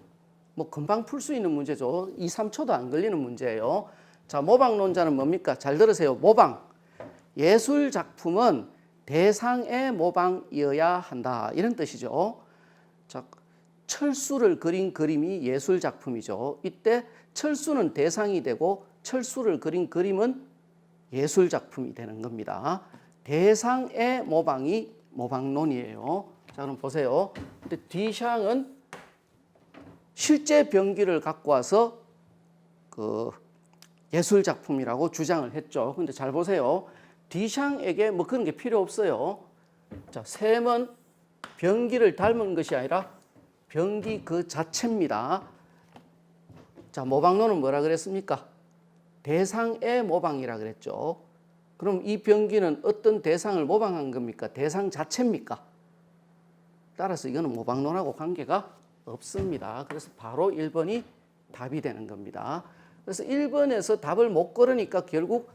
뭐 금방 풀 수 있는 문제죠. 2, 3초도 안 걸리는 문제예요. 자, 모방론자는 뭡니까? 잘 들으세요. 모방. 예술 작품은 대상의 모방이어야 한다, 이런 뜻이죠. 자, 철수를 그린 그림이 예술 작품이죠. 이때 철수는 대상이 되고 철수를 그린 그림은 예술 작품이 되는 겁니다. 대상의 모방이 모방론이에요. 자, 그럼 보세요. 근데 디샹은 실제 병기를 갖고 와서 그 예술 작품이라고 주장을 했죠. 근데 잘 보세요. 디샹에게 뭐 그런 게 필요 없어요. 자, 샘은 병기를 닮은 것이 아니라 병기 그 자체입니다. 자, 모방론은 뭐라 그랬습니까? 대상의 모방이라 그랬죠. 그럼 이 병기는 어떤 대상을 모방한 겁니까? 대상 자체입니까? 따라서 이거는 모방론하고 관계가 없습니다. 그래서 바로 1번이 답이 되는 겁니다. 그래서 1번에서 답을 못 걸으니까 결국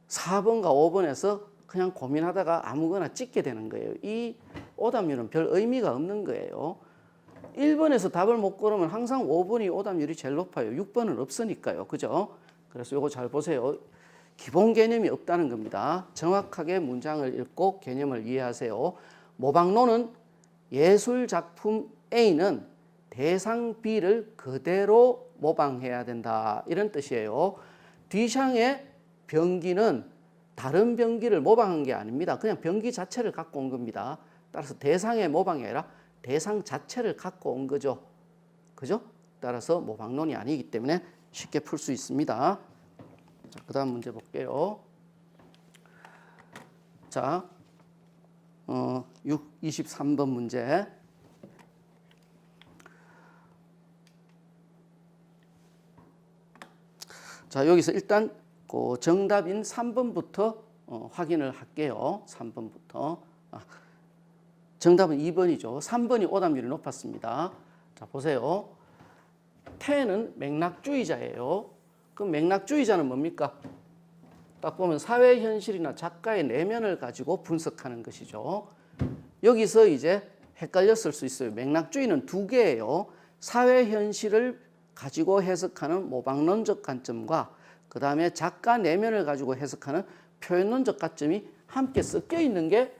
4번과 5번에서 그냥 고민하다가 아무거나 찍게 되는 거예요. 이 오답률은 별 의미가 없는 거예요. 1번에서 답을 못 걸으면 항상 5번이 오답률이 제일 높아요. 6번은 없으니까요. 그죠? 그래서 이거 잘 보세요. 기본 개념이 없다는 겁니다. 정확하게 문장을 읽고 개념을 이해하세요. 모방론은 예술 작품 A는 대상 B를 그대로 모방해야 된다, 이런 뜻이에요. 디샹의 병기는 다른 병기를 모방한 게 아닙니다. 그냥 병기 자체를 갖고 온 겁니다. 따라서 대상의 모방이 아니라 대상 자체를 갖고 온 거죠. 그죠? 따라서 모방론이 아니기 때문에 쉽게 풀 수 있습니다. 자, 그 다음 문제 볼게요. 자, 23번 문제. 자, 여기서 일단 그 정답인 3번부터 확인을 할게요. 3번부터. 정답은 2번이죠. 3번이 오답률이 높았습니다. 자, 보세요. 태는 맥락주의자예요. 그럼 맥락주의자는 뭡니까? 딱 보면 사회 현실이나 작가의 내면을 가지고 분석하는 것이죠. 여기서 이제 헷갈렸을 수 있어요. 맥락주의는 두 개예요. 사회 현실을 가지고 해석하는 모방론적 관점과 그 다음에 작가 내면을 가지고 해석하는 표현론적 관점이 함께 섞여 있는 게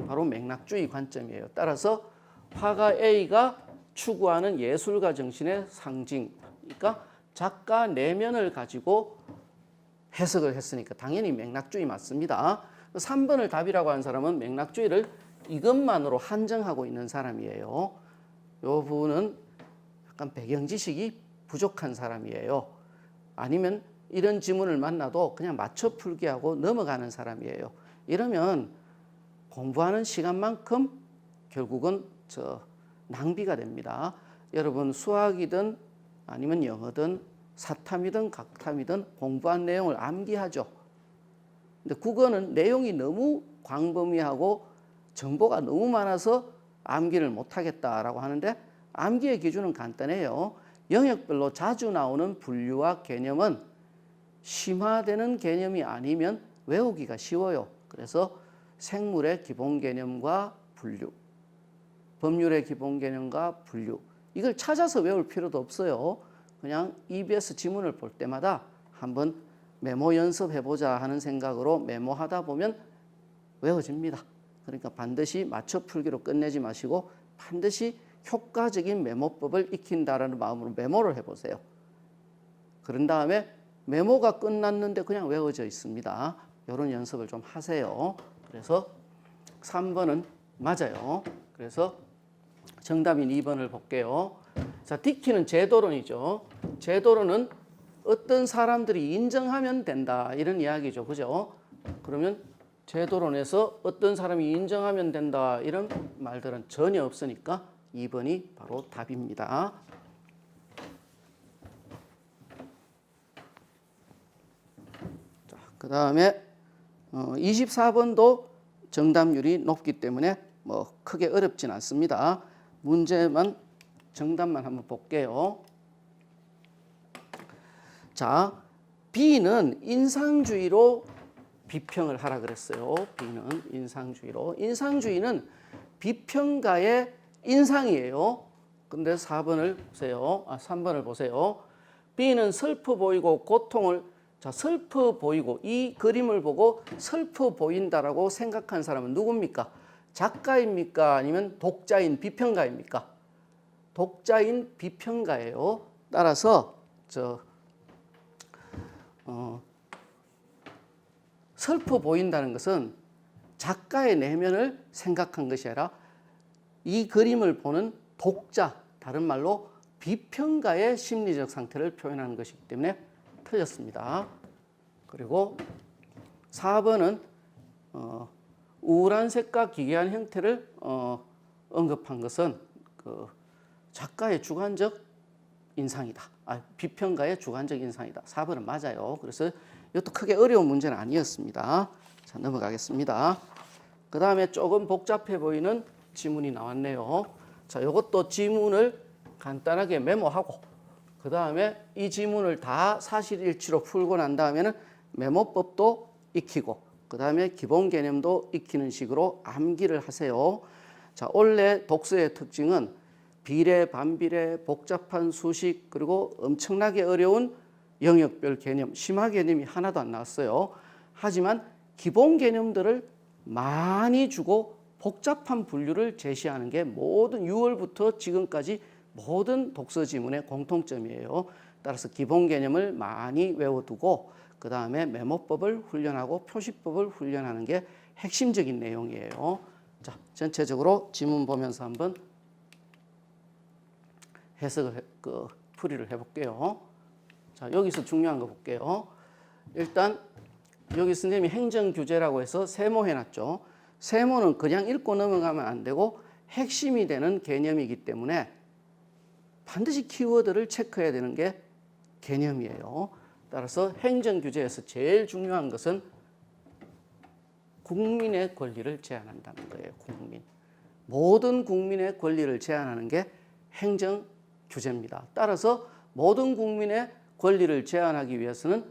바로 맥락주의 관점이에요. 따라서 화가 A가 추구하는 예술가 정신의 상징, 그러니까 작가 내면을 가지고 해석을 했으니까 당연히 맥락주의 맞습니다. 3번을 답이라고 하는 사람은 맥락주의를 이것만으로 한정하고 있는 사람이에요. 이 부분은 약간 배경 지식이 부족한 사람이에요. 아니면 이런 지문을 만나도 그냥 맞춰 풀기 하고 넘어가는 사람이에요. 이러면 공부하는 시간만큼 결국은 낭비가 됩니다. 여러분 수학이든 아니면 영어든 사탐이든 각탐이든 공부한 내용을 암기하죠. 근데 국어는 내용이 너무 광범위하고 정보가 너무 많아서 암기를 못하겠다라고 하는데 암기의 기준은 간단해요. 영역별로 자주 나오는 분류와 개념은 심화되는 개념이 아니면 외우기가 쉬워요. 그래서 생물의 기본 개념과 분류, 법률의 기본 개념과 분류, 이걸 찾아서 외울 필요도 없어요. 그냥 EBS 지문을 볼 때마다 한번 메모 연습해보자 하는 생각으로 메모하다 보면 외워집니다. 그러니까 반드시 맞춰 풀기로 끝내지 마시고 반드시 효과적인 메모법을 익힌다라는 마음으로 메모를 해보세요. 그런 다음에 메모가 끝났는데 그냥 외워져 있습니다. 이런 연습을 좀 하세요. 그래서 3번은 맞아요. 그래서 정답인 2번을 볼게요. 자, 디키는 제도론이죠. 제도론은 어떤 사람들이 인정하면 된다 이런 이야기죠. 그죠? 그러면 제도론에서 어떤 사람이 인정하면 된다 이런 말들은 전혀 없으니까 2번이 바로 답입니다. 자, 그 다음에 24번도 정답률이 높기 때문에 뭐 크게 어렵진 않습니다. 문제만 정답만 한번 볼게요. 자, B는 인상주의로 비평을 하라 그랬어요. B는 인상주의로. 인상주의는 비평가의 인상이에요. 근데 4번을 보세요. 3번을 보세요. B는 슬퍼 보이고 고통을, 자, 슬퍼 보이고 이 그림을 보고 슬퍼 보인다라고 생각한 사람은 누굽니까? 작가입니까? 아니면 독자인 비평가입니까? 독자인 비평가예요. 따라서 슬퍼 보인다는 것은 작가의 내면을 생각한 것이 아니라 이 그림을 보는 독자, 다른 말로 비평가의 심리적 상태를 표현하는 것이기 때문에 틀렸습니다. 그리고 4번은 우울한 색과 기괴한 형태를 언급한 것은 그 작가의 주관적 인상이다. 비평가의 주관적 인상이다. 4번은 맞아요. 그래서 이것도 크게 어려운 문제는 아니었습니다. 자, 넘어가겠습니다. 그 다음에 조금 복잡해 보이는 지문이 나왔네요. 자, 이것도 지문을 간단하게 메모하고 그 다음에 이 지문을 다 사실일치로 풀고 난 다음에는 메모법도 익히고 그 다음에 기본 개념도 익히는 식으로 암기를 하세요. 자, 원래 독서의 특징은 비례, 반비례, 복잡한 수식 그리고 엄청나게 어려운 영역별 개념, 심화 개념이 하나도 안 나왔어요. 하지만 기본 개념들을 많이 주고 복잡한 분류를 제시하는 게 모든 6월부터 지금까지 모든 독서 지문의 공통점이에요. 따라서 기본 개념을 많이 외워두고 그 다음에 메모법을 훈련하고 표시법을 훈련하는 게 핵심적인 내용이에요. 자, 전체적으로 지문 보면서 한번 해석을 풀이를 해볼게요. 자, 여기서 중요한 거 볼게요. 일단 여기 선생님이 행정규제라고 해서 세모 해놨죠. 세모는 그냥 읽고 넘어가면 안 되고 핵심이 되는 개념이기 때문에 반드시 키워드를 체크해야 되는 게 개념이에요. 따라서 행정규제에서 제일 중요한 것은 국민의 권리를 제한한다는 거예요. 국민. 모든 국민의 권리를 제한하는 게 행정규제입니다. 따라서 모든 국민의 권리를 제한하기 위해서는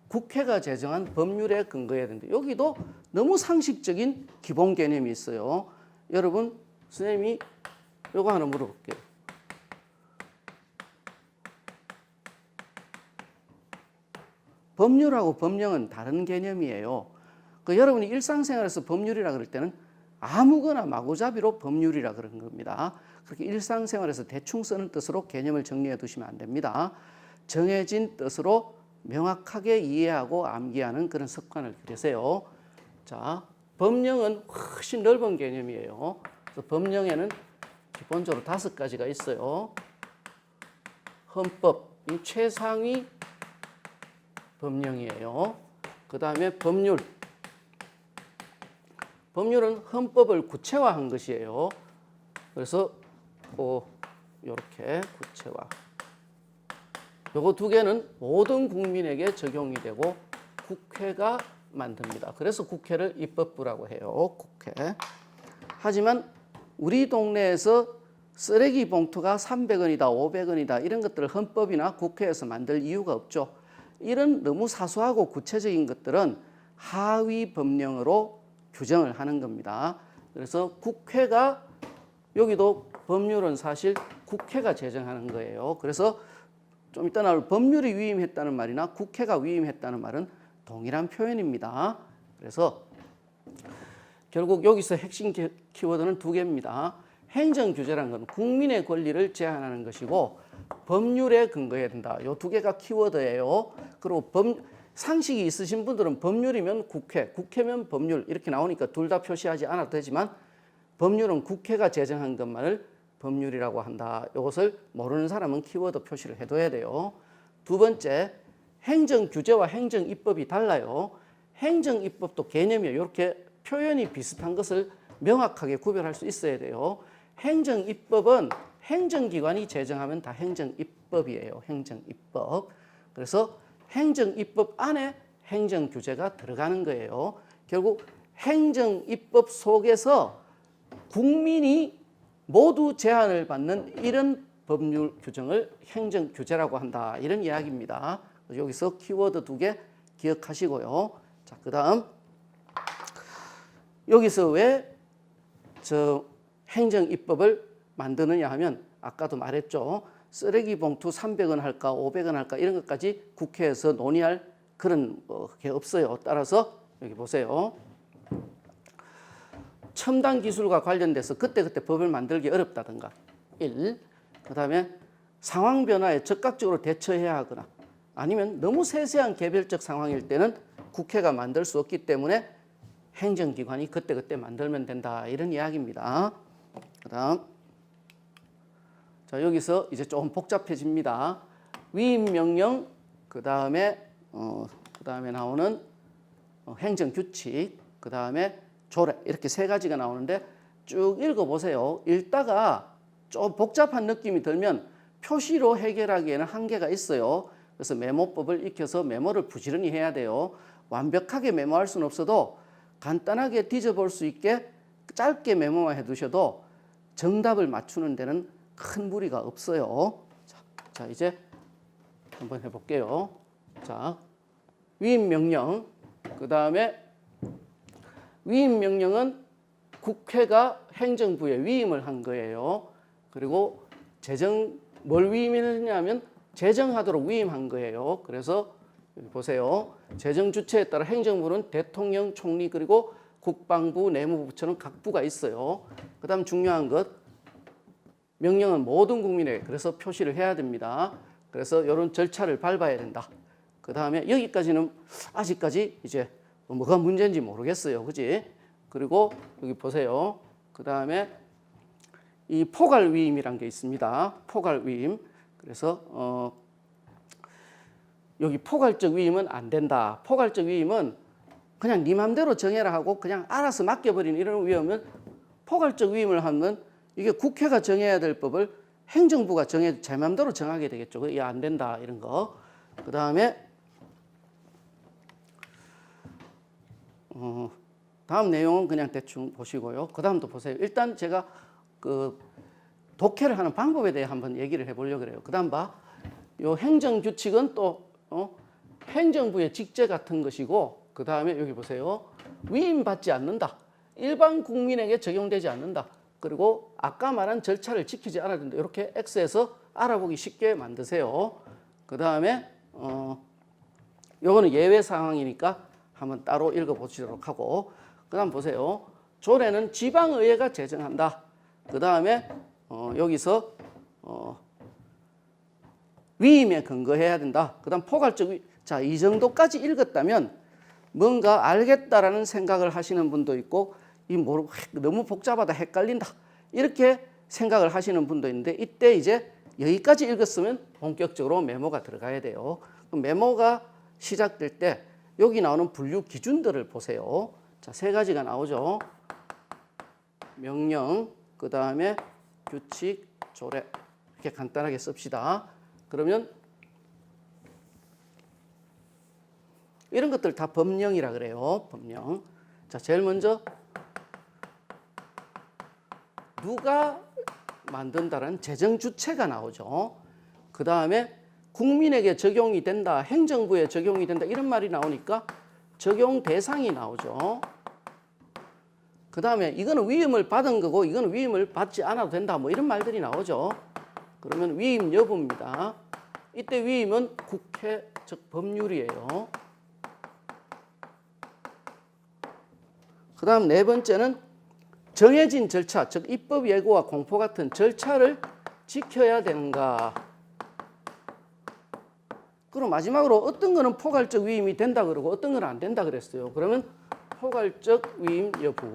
국회가 제정한 법률에 근거해야 된다. 여기도 너무 상식적인 기본 개념이 있어요. 여러분, 선생님이 이거 하나 물어볼게요. 법률하고 법령은 다른 개념이에요. 여러분이 일상생활에서 법률이라 그럴 때는 아무거나 마구잡이로 법률이라 그런 겁니다. 그렇게 일상생활에서 대충 쓰는 뜻으로 개념을 정리해 두시면 안 됩니다. 정해진 뜻으로 명확하게 이해하고 암기하는 그런 습관을 들이세요. 자, 법령은 훨씬 넓은 개념이에요. 그래서 법령에는 기본적으로 5가지가 있어요. 헌법, 이 최상위 법령이에요. 그 다음에 법률. 법률은 헌법을 구체화한 것이에요. 그래서 이렇게 구체화. 요거 2개는 모든 국민에게 적용이 되고 국회가 만듭니다. 그래서 국회를 입법부라고 해요. 국회. 하지만 우리 동네에서 쓰레기 봉투가 300원이다, 500원이다 이런 것들을 헌법이나 국회에서 만들 이유가 없죠. 이런 너무 사소하고 구체적인 것들은 하위 법령으로 규정을 하는 겁니다. 그래서 국회가 여기도 법률은 사실 국회가 제정하는 거예요. 그래서 좀 이따 나올 법률이 위임했다는 말이나 국회가 위임했다는 말은 동일한 표현입니다. 그래서 결국 여기서 핵심 키워드는 두 개입니다. 행정규제라는 건 국민의 권리를 제한하는 것이고 법률에 근거해야 된다. 이 두 개가 키워드예요. 그리고 상식이 있으신 분들은 법률이면 국회, 국회면 법률 이렇게 나오니까 둘 다 표시하지 않아도 되지만 법률은 국회가 제정한 것만을 법률이라고 한다. 이것을 모르는 사람은 키워드 표시를 해둬야 돼요. 두 번째, 행정규제와 행정입법이 달라요. 행정입법도 개념이 이렇게 표현이 비슷한 것을 명확하게 구별할 수 있어야 돼요. 행정입법은 행정기관이 제정하면 다 행정입법이에요. 행정입법. 그래서 행정입법 안에 행정규제가 들어가는 거예요. 결국 행정입법 속에서 국민이 모두 제한을 받는 이런 법률 규정을 행정규제라고 한다. 이런 이야기입니다. 여기서 키워드 두 개 기억하시고요. 자, 그 다음 여기서 왜 저 행정입법을 만드느냐 하면 아까도 말했죠. 쓰레기 봉투 300원 할까 500원 할까 이런 것까지 국회에서 논의할 그런 게 없어요. 따라서 여기 보세요. 첨단 기술과 관련돼서 그때그때 법을 만들기 어렵다든가 1. 그 다음에 상황 변화에 적극적으로 대처해야 하거나 아니면 너무 세세한 개별적 상황일 때는 국회가 만들 수 없기 때문에 행정기관이 그때그때 만들면 된다. 이런 이야기입니다. 그 다음 자, 여기서 이제 조금 복잡해집니다. 위임명령, 그 다음에 나오는 행정규칙, 그 다음에 조례 이렇게 세 가지가 나오는데 쭉 읽어보세요. 읽다가 좀 복잡한 느낌이 들면 표시로 해결하기에는 한계가 있어요. 그래서 메모법을 익혀서 메모를 부지런히 해야 돼요. 완벽하게 메모할 수는 없어도 간단하게 뒤져볼 수 있게 짧게 메모만 해두셔도 정답을 맞추는 데는 큰 무리가 없어요. 자, 이제 한번 해볼게요. 자, 위임명령, 그 다음에 위임명령은 국회가 행정부에 위임을 한 거예요. 그리고 뭘 위임했냐면 제정하도록 위임한 거예요. 그래서 여기 보세요. 재정 주체에 따라 행정부는 대통령, 총리 그리고 국방부, 내무부처럼 각 부가 있어요. 그 다음 중요한 것 명령은 모든 국민에게 그래서 표시를 해야 됩니다. 그래서 이런 절차를 밟아야 된다. 그 다음에 여기까지는 아직까지 이제 뭐가 문제인지 모르겠어요. 그지? 그리고 여기 보세요. 그 다음에 이 포괄위임이란 게 있습니다. 포괄위임. 그래서 여기 포괄적 위임은 안 된다. 포괄적 위임은 그냥 네 맘대로 정해라 하고 그냥 알아서 맡겨버리는 이런 위임은 포괄적 위임을 하면 이게 국회가 정해야 될 법을 행정부가 제 맘대로 정하게 되겠죠. 이게 안 된다 이런 거. 그 다음에 다음 내용은 그냥 대충 보시고요. 그 다음도 보세요. 일단 제가 그 독해를 하는 방법에 대해 한번 얘기를 해보려고 그래요. 그 다음 봐. 요 행정규칙은 또 행정부의 직제 같은 것이고 그 다음에 여기 보세요. 위임받지 않는다. 일반 국민에게 적용되지 않는다. 그리고 아까 말한 절차를 지키지 않아야 된다. 이렇게 X에서 알아보기 쉽게 만드세요. 그 다음에 요거는 예외 상황이니까 한번 따로 읽어보시도록 하고 그 다음 보세요. 조례는 지방의회가 제정한다. 그 다음에 여기서 위임에 근거해야 된다. 그 다음 포괄적 위임. 자, 이 정도까지 읽었다면 뭔가 알겠다라는 생각을 하시는 분도 있고 너무 복잡하다 헷갈린다 이렇게 생각을 하시는 분도 있는데 이때 이제 여기까지 읽었으면 본격적으로 메모가 들어가야 돼요. 메모가 시작될 때 여기 나오는 분류 기준들을 보세요. 자, 세 가지가 나오죠. 명령, 그 다음에 규칙, 조례 이렇게 간단하게 씁시다. 그러면 이런 것들 다 법령이라 그래요. 법령. 자, 제일 먼저 누가 만든다는 재정 주체가 나오죠. 그 다음에 국민에게 적용이 된다, 행정부에 적용이 된다 이런 말이 나오니까 적용 대상이 나오죠. 그 다음에 이거는 위임을 받은 거고 이거는 위임을 받지 않아도 된다 뭐 이런 말들이 나오죠. 그러면 위임 여부입니다. 이때 위임은 국회 즉 법률이에요. 그 다음 네 번째는 정해진 절차 즉 입법 예고와 공포 같은 절차를 지켜야 되는가. 그럼 마지막으로 어떤 거는 포괄적 위임이 된다 그러고 어떤 건 안 된다 그랬어요. 그러면 포괄적 위임 여부.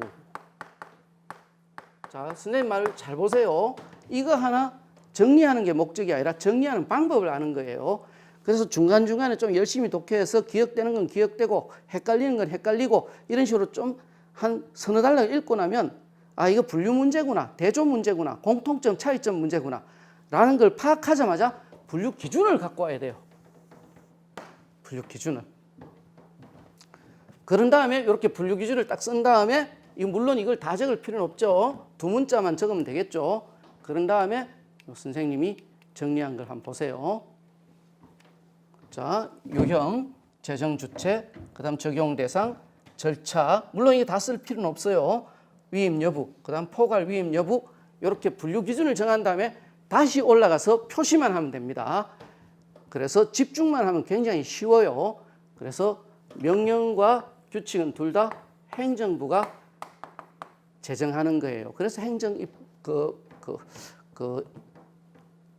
자, 선생님 말 잘 보세요. 이거 하나 정리하는 게 목적이 아니라 정리하는 방법을 아는 거예요. 그래서 중간중간에 좀 열심히 독해해서 기억되는 건 기억되고 헷갈리는 건 헷갈리고 이런 식으로 좀 한 서너 달러 읽고 나면 아 이거 분류 문제구나, 대조 문제구나, 공통점 차이점 문제구나 라는 걸 파악하자마자 분류 기준을 갖고 와야 돼요. 분류 기준을. 그런 다음에 이렇게 분류 기준을 딱 쓴 다음에 물론 이걸 다 적을 필요는 없죠. 두 문자만 적으면 되겠죠. 그런 다음에 선생님이 정리한 걸 한번 보세요. 자, 유형, 재정 주체, 그 다음 적용 대상, 절차. 물론 이게 다 쓸 필요는 없어요. 위임 여부, 그 다음 포괄 위임 여부. 이렇게 분류 기준을 정한 다음에 다시 올라가서 표시만 하면 됩니다. 그래서 집중만 하면 굉장히 쉬워요. 그래서 명령과 규칙은 둘 다 행정부가 제정하는 거예요. 그래서 행정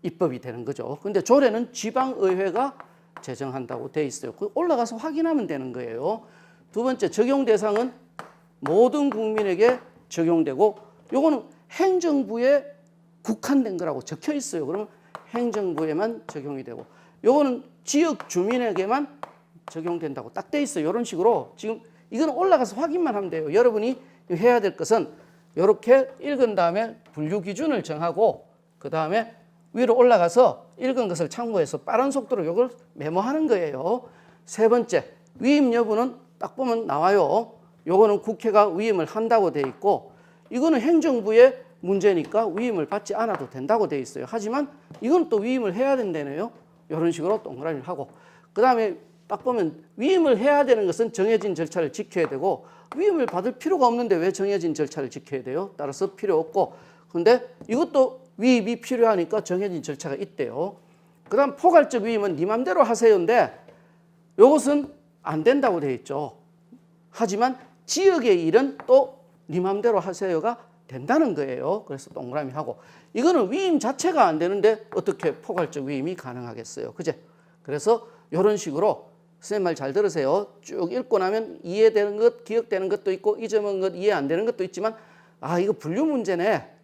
입법이 되는 거죠. 근데 조례는 지방의회가 제정한다고 돼 있어요. 올라가서 확인하면 되는 거예요. 두 번째 적용 대상은 모든 국민에게 적용되고 요거는 행정부에 국한된 거라고 적혀 있어요. 그러면 행정부에만 적용이 되고 요거는 지역 주민에게만 적용된다고 딱 돼 있어요. 이런 식으로 지금 이건 올라가서 확인만 하면 돼요. 여러분이 해야 될 것은 이렇게 읽은 다음에 분류 기준을 정하고 그 다음에 위로 올라가서 읽은 것을 참고해서 빠른 속도로 이걸 메모하는 거예요. 세 번째, 위임 여부는 딱 보면 나와요. 요거는 국회가 위임을 한다고 돼 있고 이거는 행정부의 문제니까 위임을 받지 않아도 된다고 돼 있어요. 하지만 이건 또 위임을 해야 된다네요. 이런 식으로 동그라미를 하고 그 다음에 딱 보면 위임을 해야 되는 것은 정해진 절차를 지켜야 되고 위임을 받을 필요가 없는데 왜 정해진 절차를 지켜야 돼요? 따라서 필요 없고 근데 이것도 위임이 필요하니까 정해진 절차가 있대요. 그 다음 포괄적 위임은 네 맘대로 하세요인데 이것은 안 된다고 돼 있죠. 하지만 지역의 일은 또 네 맘대로 하세요가 된다는 거예요. 그래서 동그라미 하고 이거는 위임 자체가 안 되는데 어떻게 포괄적 위임이 가능하겠어요. 그제? 그래서 이런 식으로 선생님 말 잘 들으세요. 쭉 읽고 나면 이해되는 것, 기억되는 것도 있고 잊어먹은 것, 이해 안 되는 것도 있지만 아 이거 분류 문제네.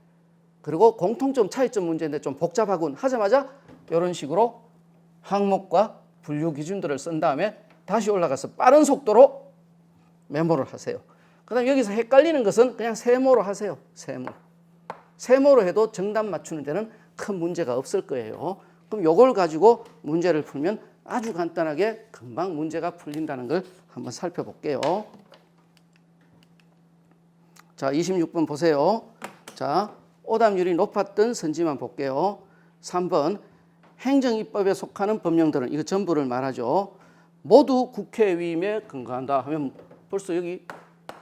그리고 공통점, 차이점 문제인데 좀 복잡하군 하자마자 이런 식으로 항목과 분류 기준들을 쓴 다음에 다시 올라가서 빠른 속도로 메모를 하세요. 그 다음 여기서 헷갈리는 것은 그냥 세모로 하세요. 세모. 세모로 해도 정답 맞추는 데는 큰 문제가 없을 거예요. 그럼 이걸 가지고 문제를 풀면 아주 간단하게 금방 문제가 풀린다는 걸 한번 살펴볼게요. 자, 26번 보세요. 자, 오답률이 높았던 선지만 볼게요. 3번 행정입법에 속하는 법령들은 이거 전부를 말하죠. 모두 국회 위임에 근거한다 하면 벌써 여기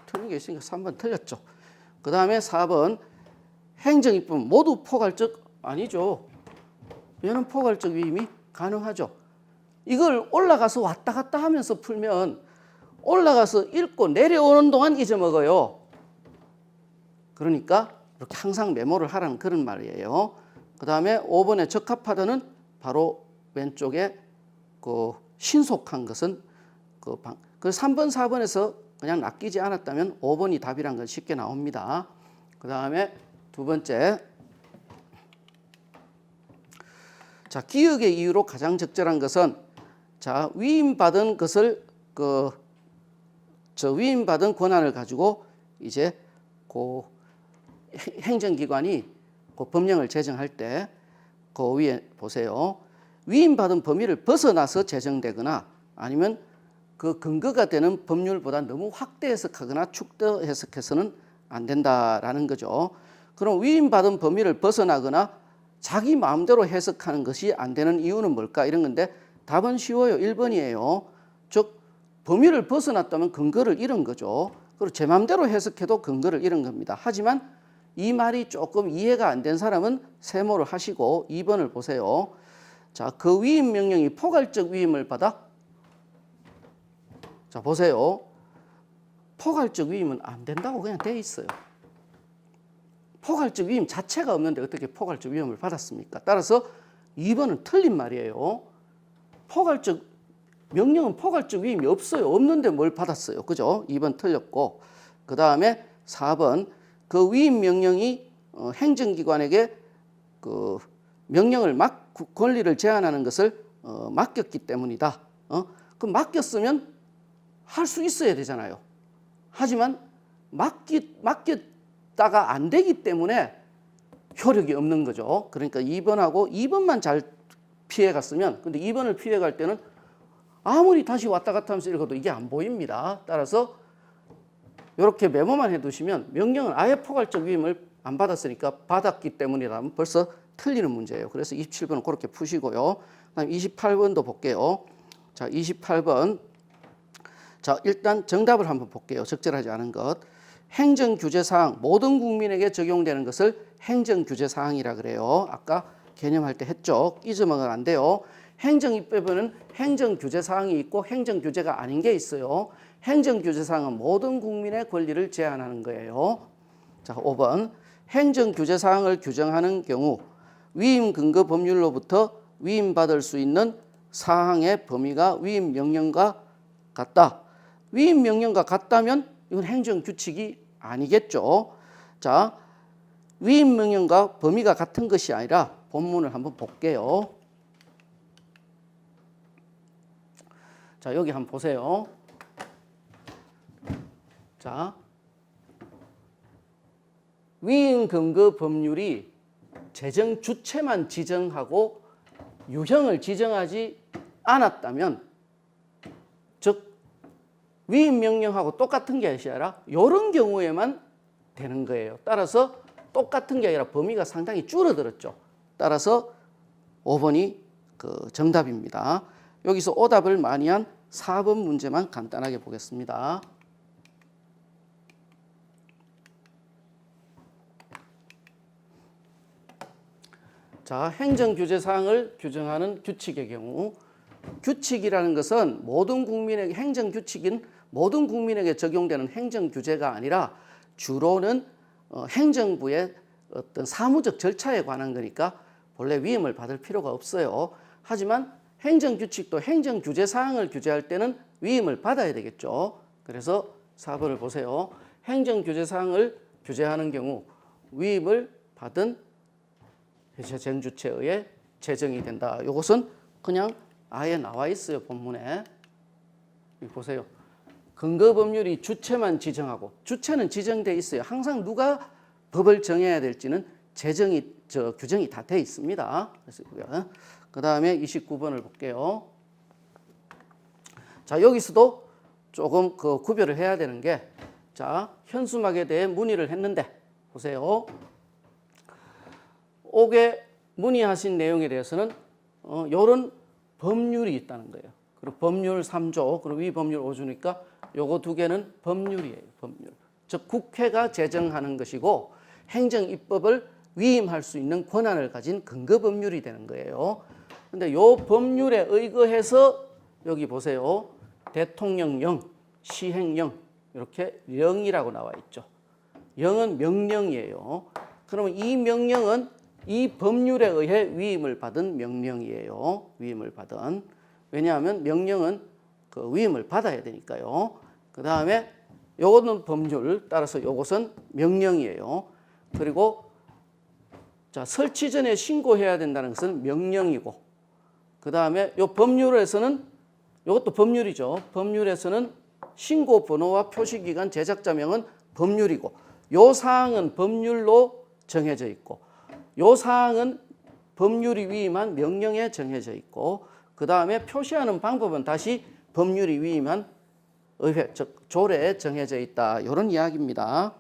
틀린 게 있으니까 3번 틀렸죠. 그 다음에 4번 행정입법 모두 포괄적 아니죠. 얘는 포괄적 위임이 가능하죠. 이걸 올라가서 왔다 갔다 하면서 풀면 올라가서 읽고 내려오는 동안 잊어먹어요. 그러니까 이렇게 항상 메모를 하라는 그런 말이에요. 그 다음에 5번에 적합하다는 바로 왼쪽에 그 신속한 것은 그 3번, 4번에서 그냥 낚이지 않았다면 5번이 답이란 건 쉽게 나옵니다. 그 다음에 두 번째, 자 기역의 이유로 가장 적절한 것은 자 위임받은 것을 위임받은 권한을 가지고 이제 그 행정기관이 그 법령을 제정할 때 그 위에 보세요. 위임받은 범위를 벗어나서 제정되거나 아니면 그 근거가 되는 법률보다 너무 확대 해석하거나 축대 해석해서는 안 된다라는 거죠. 그럼 위임받은 범위를 벗어나거나 자기 마음대로 해석하는 것이 안 되는 이유는 뭘까? 이런 건데 답은 쉬워요. 1번이에요. 즉 범위를 벗어났다면 근거를 잃은 거죠. 그리고 제 마음대로 해석해도 근거를 잃은 겁니다. 하지만 이 말이 조금 이해가 안 된 사람은 세모를 하시고 2번을 보세요. 자, 그 위임 명령이 포괄적 위임을 받아? 자, 보세요. 포괄적 위임은 안 된다고 그냥 돼 있어요. 포괄적 위임 자체가 없는데 어떻게 포괄적 위임을 받았습니까? 따라서 2번은 틀린 말이에요. 명령은 포괄적 위임이 없어요. 없는데 뭘 받았어요. 그죠? 2번 틀렸고, 그 다음에 4번 그 위임 명령이 행정기관에게 그 명령을 권리를 제한하는 것을 맡겼기 때문이다. 그럼 맡겼으면 할 수 있어야 되잖아요. 하지만 맡겼다가 안 되기 때문에 효력이 없는 거죠. 그러니까 2번하고 2번만 잘 피해갔으면, 근데 2번을 피해갈 때는 아무리 다시 왔다 갔다 하면서 읽어도 이게 안 보입니다. 따라서 이렇게 메모만 해두시면 명령은 아예 포괄적 위임을 안 받았으니까 받았기 때문이라면 벌써 틀리는 문제예요. 그래서 27번은 그렇게 푸시고요. 그다음 28번도 볼게요. 자, 28번. 자, 일단 정답을 한번 볼게요. 적절하지 않은 것. 행정규제사항, 모든 국민에게 적용되는 것을 행정규제사항이라 그래요. 아까 개념할 때 했죠. 잊으면 안 돼요. 행정입법에는 행정규제사항이 있고 행정규제가 아닌 게 있어요. 행정규제사항은 모든 국민의 권리를 제한하는 거예요. 자, 5번. 행정규제사항을 규정하는 경우 위임 근거 법률로부터 위임받을 수 있는 사항의 범위가 위임명령과 같다. 위임명령과 같다면 이건 행정규칙이 아니겠죠. 자, 위임명령과 범위가 같은 것이 아니라 본문을 한번 볼게요. 자, 여기 한번 보세요. 자, 위임 근거 법률이 재정 주체만 지정하고 유형을 지정하지 않았다면, 즉 위임 명령하고 똑같은 게 아니라 이런 경우에만 되는 거예요. 따라서 똑같은 게 아니라 범위가 상당히 줄어들었죠. 따라서 5번이 그 정답입니다. 여기서 오답을 많이 한 4번 문제만 간단하게 보겠습니다. 자, 행정규제사항을 규정하는 규칙의 경우, 규칙이라는 것은 모든 국민에게, 행정규칙인 모든 국민에게 적용되는 행정규제가 아니라 주로는 행정부의 어떤 사무적 절차에 관한 거니까 본래 위임을 받을 필요가 없어요. 하지만 행정규칙도 행정규제사항을 규제할 때는 위임을 받아야 되겠죠. 그래서 4번을 보세요. 행정규제사항을 규제하는 경우 위임을 받은 재정주체에 의해 제정이 된다. 이것은 그냥 아예 나와 있어요. 본문에. 보세요. 근거법률이 주체만 지정하고, 주체는 지정돼 있어요. 항상 누가 법을 정해야 될지는 규정이 다 돼 있습니다. 그 다음에 29번을 볼게요. 자, 여기서도 조금 그 구별을 해야 되는 게, 자, 현수막에 대해 문의를 했는데, 보세요. 옥에 문의하신 내용에 대해서는 이런 법률이 있다는 거예요. 그리고 법률 3조, 그리고 위법률 5조니까 요거 두 개는 법률이에요. 법률. 즉 국회가 제정하는 것이고 행정입법을 위임할 수 있는 권한을 가진 근거법률이 되는 거예요. 근데 요 법률에 의거해서 여기 보세요. 대통령령, 시행령 이렇게 령이라고 나와 있죠. 영은 명령이에요. 그러면 이 명령은 이 법률에 의해 위임을 받은 명령이에요. 위임을 받은. 왜냐하면 명령은 그 위임을 받아야 되니까요. 그 다음에 요거는 법률, 따라서 요것은 명령이에요. 그리고 자, 설치 전에 신고해야 된다는 것은 명령이고, 그 다음에 요 법률에서는, 요것도 법률이죠. 법률에서는 신고 번호와 표시기간, 제작자명은 법률이고, 요 사항은 법률로 정해져 있고, 요 사항은 법률이 위임한 명령에 정해져 있고, 그 다음에 표시하는 방법은 다시 법률이 위임한 의회, 즉 조례에 정해져 있다. 이런 이야기입니다.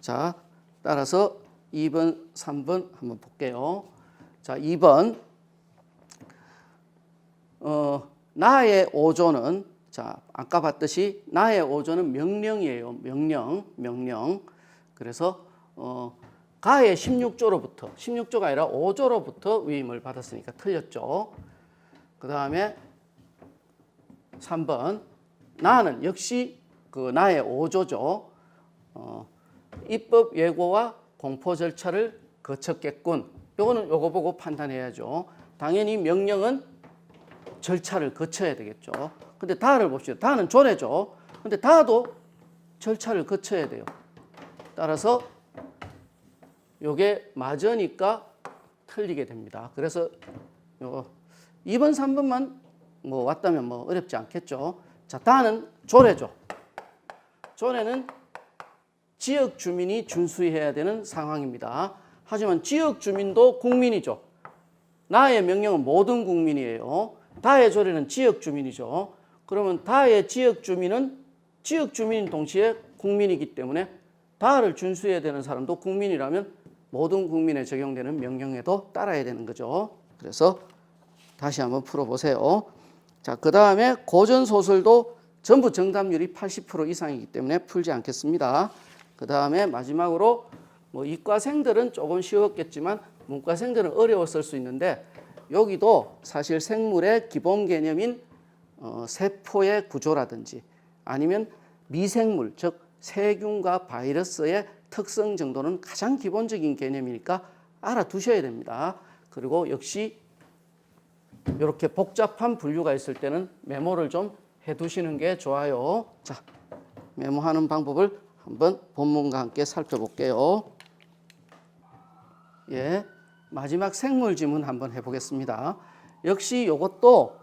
자, 따라서 2번, 3번 한번 볼게요. 자, 2번. 나의 오조는, 자, 아까 봤듯이 나의 오조는 명령이에요. 명령. 그래서 가의 16조로부터, 16조가 아니라 5조로부터 위임을 받았으니까 틀렸죠. 그 다음에 3번. 나는 역시 그 나의 5조죠. 입법 예고와 공포 절차를 거쳤겠군. 요거는 요거 보고 판단해야죠. 당연히 명령은 절차를 거쳐야 되겠죠. 근데 다를 봅시다. 다는 조례죠. 근데 다도 절차를 거쳐야 돼요. 따라서 요게 맞으니까 틀리게 됩니다. 그래서 요거 2번, 3번만 뭐 왔다면 뭐 어렵지 않겠죠. 자, 다는 조례죠. 조례는 지역 주민이 준수해야 되는 상황입니다. 하지만 지역 주민도 국민이죠. 나의 명령은 모든 국민이에요. 다의 조례는 지역 주민이죠. 그러면 다의 지역 주민은 지역 주민인 동시에 국민이기 때문에 다를 준수해야 되는 사람도 국민이라면 모든 국민에 적용되는 명령에도 따라야 되는 거죠. 그래서 다시 한번 풀어보세요. 자, 그 다음에 고전 소설도 전부 정답률이 80% 이상이기 때문에 풀지 않겠습니다. 그 다음에 마지막으로 뭐 이과생들은 조금 쉬웠겠지만 문과생들은 어려웠을 수 있는데 여기도 사실 생물의 기본 개념인 세포의 구조라든지 아니면 미생물, 즉 세균과 바이러스의 특성 정도는 가장 기본적인 개념이니까 알아두셔야 됩니다. 그리고 역시 이렇게 복잡한 분류가 있을 때는 메모를 좀 해두시는 게 좋아요. 자, 메모하는 방법을 한번 본문과 함께 살펴볼게요. 예, 마지막 생물 지문 한번 해보겠습니다. 역시 이것도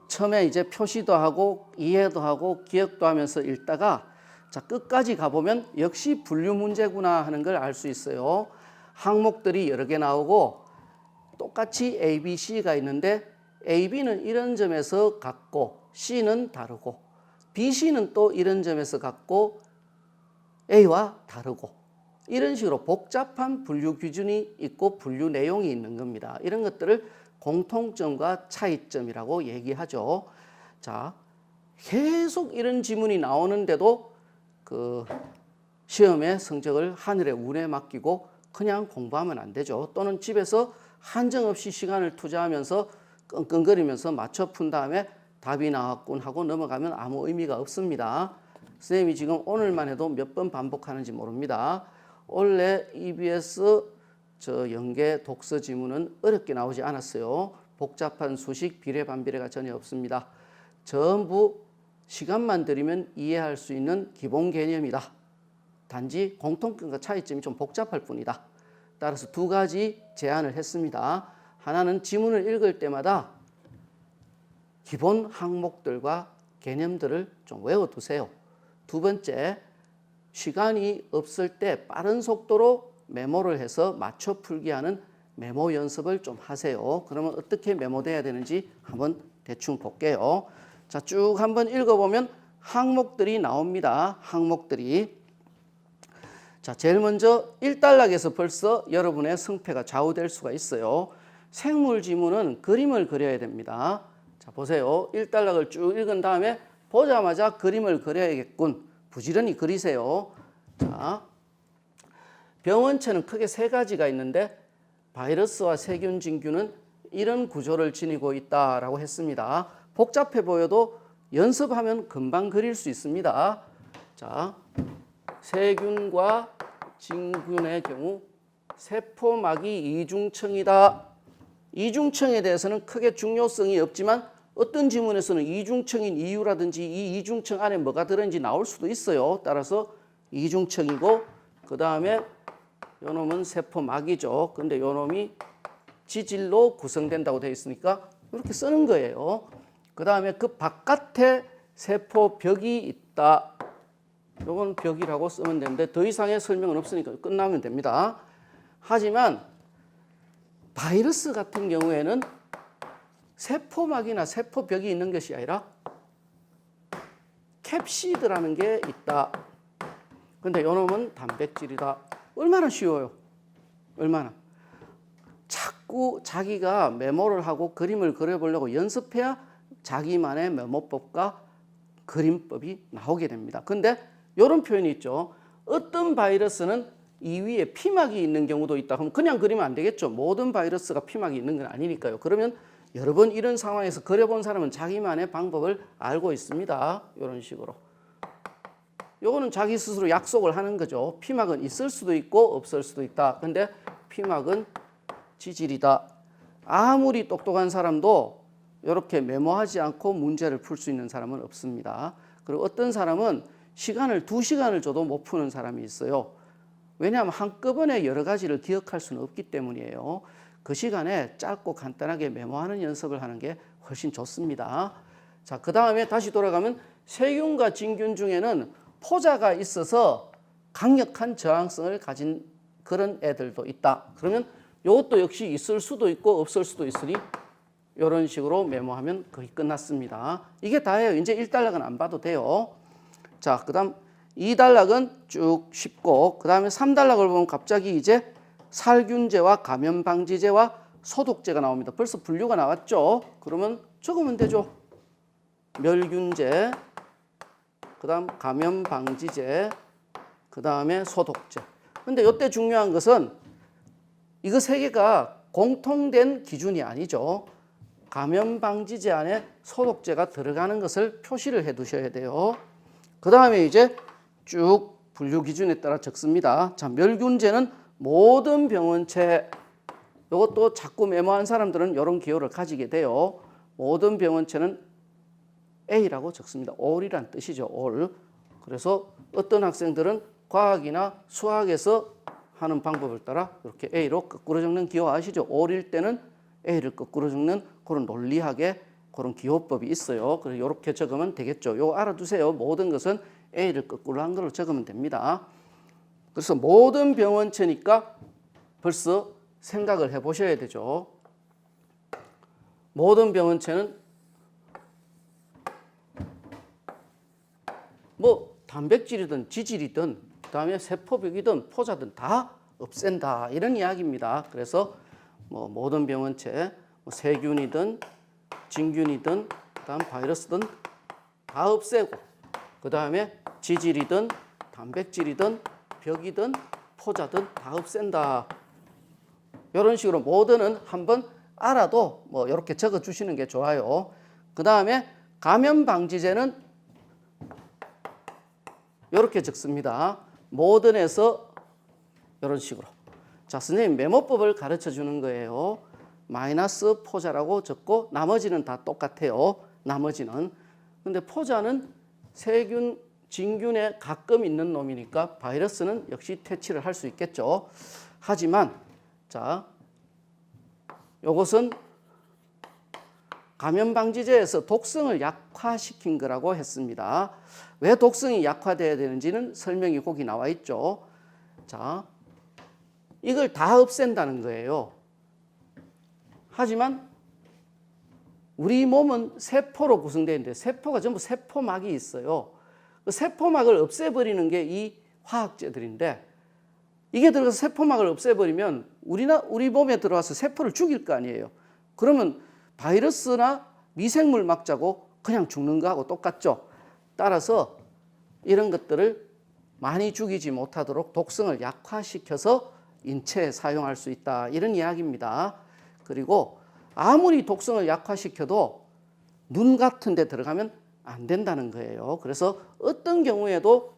처음에 이제 표시도 하고 이해도 하고 기억도 하면서 읽다가 자, 끝까지 가보면 역시 분류 문제구나 하는 걸 알 수 있어요. 항목들이 여러 개 나오고 똑같이 A, B, C가 있는데 A, B는 이런 점에서 같고 C는 다르고 B, C는 또 이런 점에서 같고 A와 다르고 이런 식으로 복잡한 분류 기준이 있고 분류 내용이 있는 겁니다. 이런 것들을 공통점과 차이점이라고 얘기하죠. 자, 계속 이런 지문이 나오는데도 그 시험의 성적을 하늘의 운에 맡기고 그냥 공부하면 안 되죠. 또는 집에서 한정없이 시간을 투자하면서 끙끙거리면서 맞춰 푼 다음에 답이 나왔군 하고 넘어가면 아무 의미가 없습니다. 선생님이 지금 오늘만 해도 몇 번 반복하는지 모릅니다. 원래 EBS 연계 독서 지문은 어렵게 나오지 않았어요. 복잡한 수식, 비례, 반비례가 전혀 없습니다. 전부 시간만 들이면 이해할 수 있는 기본 개념이다. 단지 공통점과 차이점이 좀 복잡할 뿐이다. 따라서 두 가지 제안을 했습니다. 하나는 지문을 읽을 때마다 기본 항목들과 개념들을 좀 외워두세요. 두 번째, 시간이 없을 때 빠른 속도로 메모를 해서 맞춰 풀기 하는 메모 연습을 좀 하세요. 그러면 어떻게 메모돼야 되는지 한번 대충 볼게요. 자, 쭉 한번 읽어보면 항목들이 나옵니다. 항목들이. 자, 제일 먼저 1단락에서 벌써 여러분의 승패가 좌우될 수가 있어요. 생물 지문은 그림을 그려야 됩니다. 자, 보세요. 1단락을 쭉 읽은 다음에 보자마자 그림을 그려야겠군. 부지런히 그리세요. 자, 병원체는 크게 세 가지가 있는데 바이러스와 세균, 진균은 이런 구조를 지니고 있다라고 했습니다. 복잡해 보여도 연습하면 금방 그릴 수 있습니다. 자, 세균과 진균의 경우 세포막이 이중층이다. 이중층에 대해서는 크게 중요성이 없지만 어떤 지문에서는 이중층인 이유라든지 이 이중층 안에 뭐가 들어있는지 나올 수도 있어요. 따라서 이중층이고 그 다음에 요놈은 세포막이죠. 근데 요놈이 지질로 구성된다고 되어 있으니까 이렇게 쓰는 거예요. 그 다음에 그 바깥에 세포벽이 있다. 요건 벽이라고 쓰면 되는데 더 이상의 설명은 없으니까 끝나면 됩니다. 하지만 바이러스 같은 경우에는 세포막이나 세포벽이 있는 것이 아니라 캡시드라는 게 있다. 근데 요놈은 단백질이다. 얼마나 쉬워요. 얼마나. 자꾸 자기가 메모를 하고 그림을 그려보려고 연습해야 자기만의 메모법과 그림법이 나오게 됩니다. 근데 이런 표현이 있죠. 어떤 바이러스는 이 위에 피막이 있는 경우도 있다. 그럼 그냥 그리면 안 되겠죠. 모든 바이러스가 피막이 있는 건 아니니까요. 그러면 여러 번 이런 상황에서 그려본 사람은 자기만의 방법을 알고 있습니다. 이런 식으로. 요거는 자기 스스로 약속을 하는 거죠. 피막은 있을 수도 있고 없을 수도 있다. 근데 피막은 지질이다. 아무리 똑똑한 사람도 이렇게 메모하지 않고 문제를 풀 수 있는 사람은 없습니다. 그리고 어떤 사람은 시간을 2시간을 줘도 못 푸는 사람이 있어요. 왜냐하면 한꺼번에 여러 가지를 기억할 수는 없기 때문이에요. 그 시간에 짧고 간단하게 메모하는 연습을 하는 게 훨씬 좋습니다. 자, 그 다음에 다시 돌아가면 세균과 진균 중에는 포자가 있어서 강력한 저항성을 가진 그런 애들도 있다. 그러면 이것도 역시 있을 수도 있고 없을 수도 있으니 이런 식으로 메모하면 거의 끝났습니다. 이게 다예요. 이제 1단락은 안 봐도 돼요. 자, 그 다음 2단락은 쭉 쉽고, 그 다음에 3단락을 보면 갑자기 이제 살균제와 감염방지제와 소독제가 나옵니다. 벌써 분류가 나왔죠. 그러면 적으면 되죠. 멸균제, 그 다음 감염방지제, 그 다음에 소독제. 근데 이때 중요한 것은 이거 세 개가 공통된 기준이 아니죠. 감염방지제 안에 소독제가 들어가는 것을 표시를 해 두셔야 돼요. 그 다음에 이제 쭉 분류 기준에 따라 적습니다. 자, 멸균제는 모든 병원체, 이것도 자꾸 메모한 사람들은 이런 기호를 가지게 돼요. 모든 병원체는 A라고 적습니다. all이란 뜻이죠. all. 그래서 어떤 학생들은 과학이나 수학에서 하는 방법을 따라 이렇게 A로 거꾸로 적는 기호 아시죠? all일 때는 A를 거꾸로 적는 그런 논리학의 그런 기호법이 있어요. 그래서 이렇게 적으면 되겠죠. 요거 알아두세요. 모든 것은 A를 거꾸로 한 걸로 적으면 됩니다. 그래서 모든 병원체니까 벌써 생각을 해보셔야 되죠. 모든 병원체는 뭐 단백질이든 지질이든 그다음에 세포벽이든 포자든 다 없앤다 이런 이야기입니다. 그래서 뭐 모든 병원체 뭐 세균이든 진균이든 그다음 바이러스든 다 없애고 그다음에 지질이든 단백질이든 벽이든 포자든 다 없앤다. 이런 식으로 모든은 한번 알아도 뭐 이렇게 적어 주시는 게 좋아요. 그다음에 감염 방지제는 이렇게 적습니다. 모든에서 이런 식으로. 자, 선생님 메모법을 가르쳐 주는 거예요. 마이너스 포자라고 적고 나머지는 다 똑같아요. 나머지는. 근데 포자는 세균, 진균에 가끔 있는 놈이니까 바이러스는 역시 퇴치를 할 수 있겠죠. 하지만 자, 이것은 감염방지제에서 독성을 약화시킨 거라고 했습니다. 왜 독성이 약화돼야 되는지는 설명이 거기 나와 있죠. 자, 이걸 다 없앤다는 거예요. 하지만 우리 몸은 세포로 구성되어 있는데 세포가 전부 세포막이 있어요. 그 세포막을 없애버리는 게 이 화학제들인데 이게 들어가서 세포막을 없애버리면 우리 몸에 들어와서 세포를 죽일 거 아니에요. 그러면 바이러스나 미생물 막자고 그냥 죽는 거하고 똑같죠. 따라서 이런 것들을 많이 죽이지 못하도록 독성을 약화시켜서 인체에 사용할 수 있다. 이런 이야기입니다. 그리고 아무리 독성을 약화시켜도 눈 같은 데 들어가면 안 된다는 거예요. 그래서 어떤 경우에도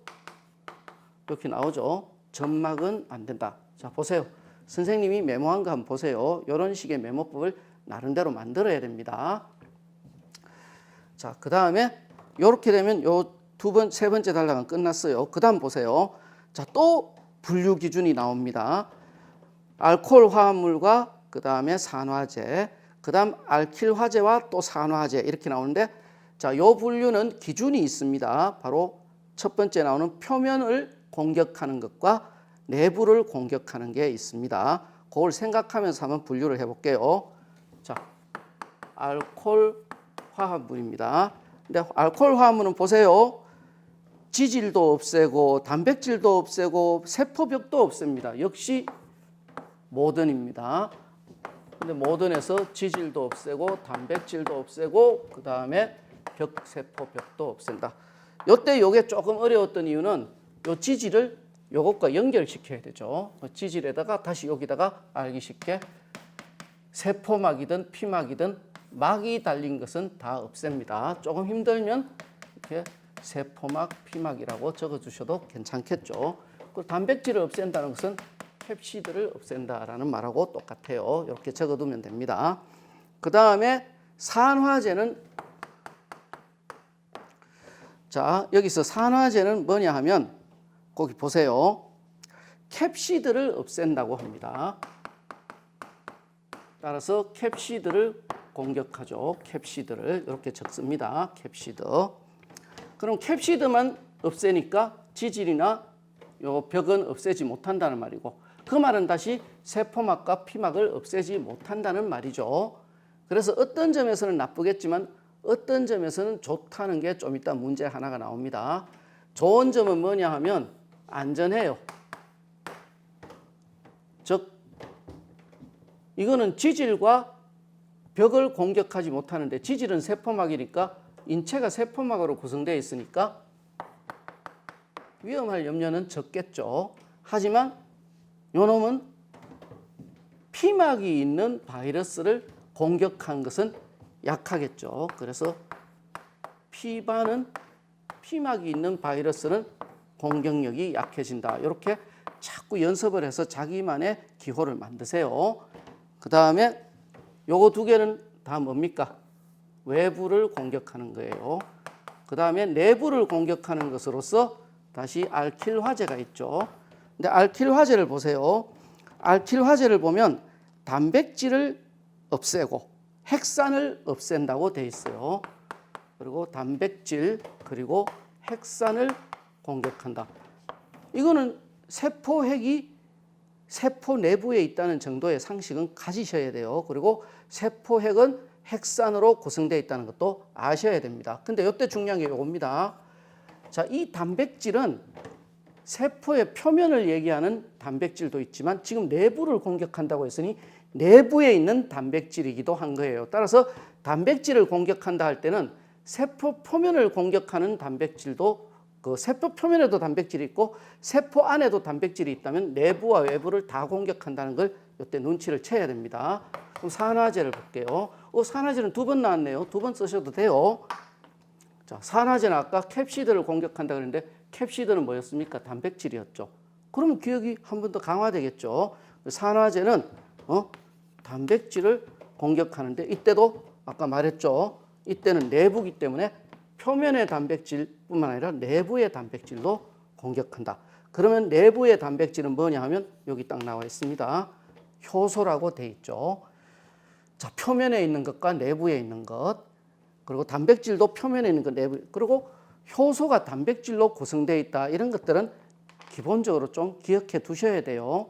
이렇게 나오죠. 점막은 안 된다. 자, 보세요. 선생님이 메모한 거 한번 보세요. 이런 식의 메모법을 나름대로 만들어야 됩니다. 자, 그 다음에 이렇게 되면 요 세 번째 단락은 끝났어요. 그 다음 보세요. 자, 또 분류 기준이 나옵니다. 알코올 화합물과 그 다음에 산화제, 그 다음 알킬 화제와 또 산화제 이렇게 나오는데 자, 요 분류는 기준이 있습니다. 바로 첫 번째 나오는 표면을 공격하는 것과 내부를 공격하는 게 있습니다. 그걸 생각하면서 한번 분류를 해볼게요. 자, 알코올 화합물입니다. 근데 알코올 화합물은 보세요. 지질도 없애고 단백질도 없애고 세포벽도 없앱니다. 역시 모던입니다. 근데 모던에서 지질도 없애고 단백질도 없애고 그 다음에 세포벽도 없앤다. 요때 요게 조금 어려웠던 이유는 요 지질을 요것과 연결시켜야 되죠. 지질에다가 다시 여기다가 알기 쉽게 세포막이든 피막이든 막이 달린 것은 다 없앱니다. 조금 힘들면 이렇게 세포막, 피막이라고 적어주셔도 괜찮겠죠. 그리고 단백질을 없앤다는 것은 펩시드를 없앤다라는 말하고 똑같아요. 이렇게 적어두면 됩니다. 그 다음에 산화제는 자 여기서 산화제는 뭐냐 하면 거기 보세요. 캡시드를 없앤다고 합니다. 따라서 캡시드를 공격하죠. 캡시드를 이렇게 적습니다. 캡시드. 그럼 캡시드만 없애니까 지질이나 요 벽은 없애지 못한다는 말이고 그 말은 다시 세포막과 피막을 없애지 못한다는 말이죠. 그래서 어떤 점에서는 나쁘겠지만 어떤 점에서는 좋다는 게 좀 이따 문제 하나가 나옵니다. 좋은 점은 뭐냐 하면 안전해요. 즉 이거는 지질과 벽을 공격하지 못하는데 지질은 세포막이니까 인체가 세포막으로 구성되어 있으니까 위험할 염려는 적겠죠. 하지만 요놈은 피막이 있는 바이러스를 공격한 것은 약하겠죠. 그래서 피막이 있는 바이러스는 공격력이 약해진다. 이렇게 자꾸 연습을 해서 자기만의 기호를 만드세요. 그 다음에 요거 두 개는 다 뭡니까? 외부를 공격하는 거예요. 그 다음에 내부를 공격하는 것으로서 다시 알킬 화제가 있죠. 근데 알킬 화제를 보세요. 알킬 화제를 보면 단백질을 없애고 핵산을 없앤다고 돼 있어요. 그리고 단백질 그리고 핵산을 공격한다. 이거는 세포핵이 세포 내부에 있다는 정도의 상식은 가지셔야 돼요. 그리고 세포핵은 핵산으로 구성되어 있다는 것도 아셔야 됩니다. 근데 이때 중요한 게 이겁니다. 자, 이 단백질은 세포의 표면을 얘기하는 단백질도 있지만 지금 내부를 공격한다고 했으니 내부에 있는 단백질이기도 한 거예요. 따라서 단백질을 공격한다 할 때는 세포 표면을 공격하는 단백질도 그 세포 표면에도 단백질이 있고 세포 안에도 단백질이 있다면 내부와 외부를 다 공격한다는 걸 이때 눈치를 채야 됩니다. 그럼 산화제를 볼게요. 산화제는 두 번 나왔네요. 두 번 쓰셔도 돼요. 자, 산화제는 아까 캡시드를 공격한다 그랬는데 캡시드는 뭐였습니까? 단백질이었죠. 그러면 기억이 한 번 더 강화되겠죠. 산화제는 단백질을 공격하는데 이때도 아까 말했죠. 이때는 내부기 때문에 표면의 단백질뿐만 아니라 내부의 단백질도 공격한다. 그러면 내부의 단백질은 뭐냐 하면 여기 딱 나와 있습니다. 효소라고 돼 있죠. 자, 표면에 있는 것과 내부에 있는 것, 그리고 단백질도 표면에 있는 것, 내부, 그리고 효소가 단백질로 구성되어 있다. 이런 것들은 기본적으로 좀 기억해 두셔야 돼요.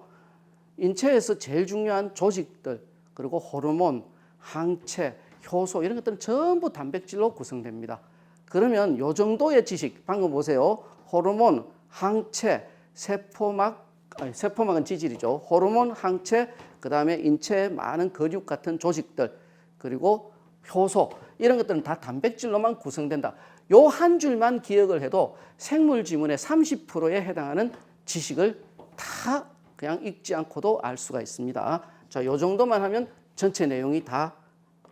인체에서 제일 중요한 조직들, 그리고 호르몬, 항체, 효소 이런 것들은 전부 단백질로 구성됩니다. 그러면 요 정도의 지식, 방금 보세요. 호르몬, 항체, 세포막은 지질이죠. 호르몬, 항체, 그 다음에 인체의 많은 근육 같은 조직들, 그리고 효소 이런 것들은 다 단백질로만 구성된다. 요 한 줄만 기억을 해도 생물 지문의 30%에 해당하는 지식을 다 그냥 읽지 않고도 알 수가 있습니다. 자, 요 정도만 하면 전체 내용이 다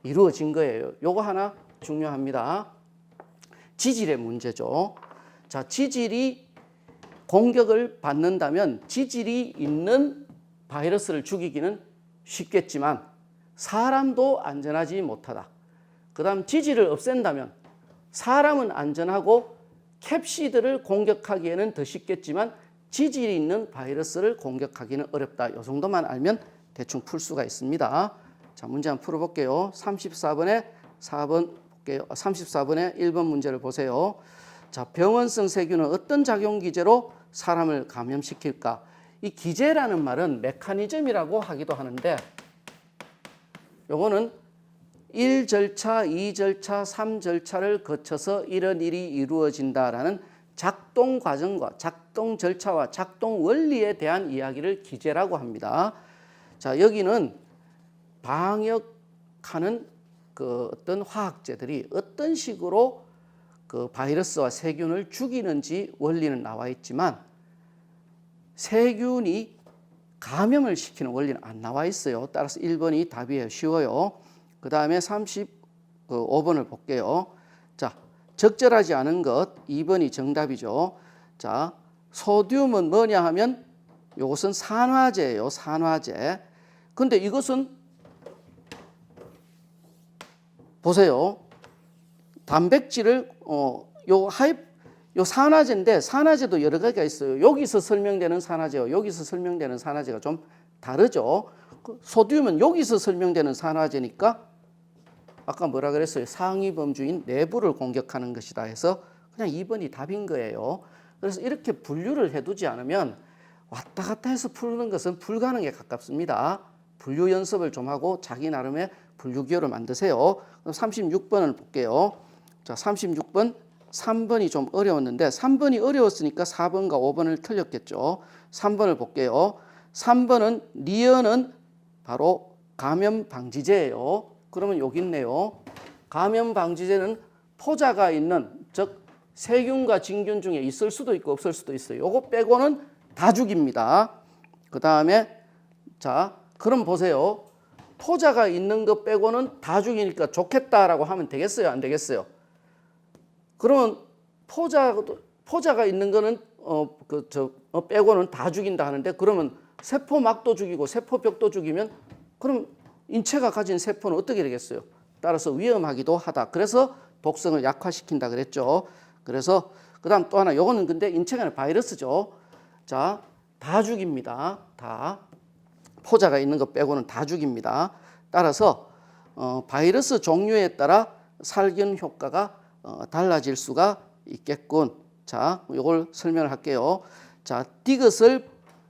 이루어진 거예요. 요거 하나 중요합니다. 지질의 문제죠. 자, 지질이 공격을 받는다면 지질이 있는 바이러스를 죽이기는 쉽겠지만 사람도 안전하지 못하다. 그 다음 지질을 없앤다면 사람은 안전하고 캡시드를 공격하기에는 더 쉽겠지만 지질이 있는 바이러스를 공격하기는 어렵다. 이 정도만 알면 대충 풀 수가 있습니다. 자, 문제 한번 풀어볼게요. 34번에 4번 볼게요. 34번에 1번 문제를 보세요. 자, 병원성 세균은 어떤 작용 기제로 사람을 감염시킬까? 이 기제라는 말은 메커니즘이라고 하기도 하는데 요거는 1절차, 2절차, 3절차를 거쳐서 이런 일이 이루어진다라는 작동 과정과 작동 절차와 작동 원리에 대한 이야기를 기제라고 합니다. 자, 여기는 방역하는 그 어떤 화학제들이 어떤 식으로 그 바이러스와 세균을 죽이는지 원리는 나와 있지만 세균이 감염을 시키는 원리는 안 나와 있어요. 따라서 1번이 답이에요. 쉬워요. 그 다음에 35번을 볼게요. 자, 적절하지 않은 것 2번이 정답이죠. 자, 소듐은 뭐냐 하면 이것은 산화제예요. 산화제. 근데 이것은 보세요. 단백질을 요 산화제인데 산화제도 여러 가지가 있어요. 여기서 설명되는 산화제와 여기서 설명되는 산화제가 좀 다르죠. 소듐은 여기서 설명되는 산화제니까 아까 뭐라 그랬어요? 상위 범주인 내부를 공격하는 것이다 해서 그냥 2번이 답인 거예요. 그래서 이렇게 분류를 해두지 않으면 왔다 갔다 해서 푸는 것은 불가능에 가깝습니다. 분류 연습을 좀 하고 자기 나름의 분류 기호를 만드세요. 그럼 36번을 볼게요. 자, 36번 3번이 좀 어려웠는데 3번이 어려웠으니까 4번과 5번을 틀렸겠죠. 3번을 볼게요. 3번은 리언은 바로 감염 방지제예요. 그러면 여기 있네요. 감염 방지제는 포자가 있는 즉 세균과 진균 중에 있을 수도 있고 없을 수도 있어요. 요거 빼고는 다 죽입니다. 그 다음에 자, 그럼 보세요. 포자가 있는 것 빼고는 다 죽이니까 좋겠다라고 하면 되겠어요? 안 되겠어요? 그러면 포자가 있는 거는 빼고는 다 죽인다 하는데 그러면 세포막도 죽이고 세포벽도 죽이면 그럼 인체가 가진 세포는 어떻게 되겠어요? 따라서 위험하기도 하다. 그래서 독성을 약화시킨다 그랬죠. 그래서 그다음 또 하나 요거는 근데 인체가 아니라 바이러스죠. 자, 다 죽입니다. 다. 포자가 있는 것 빼고는 다 죽입니다. 따라서 바이러스 종류에 따라 살균 효과가 달라질 수가 있겠군. 자, 요걸 설명을 할게요. 자, 디귿을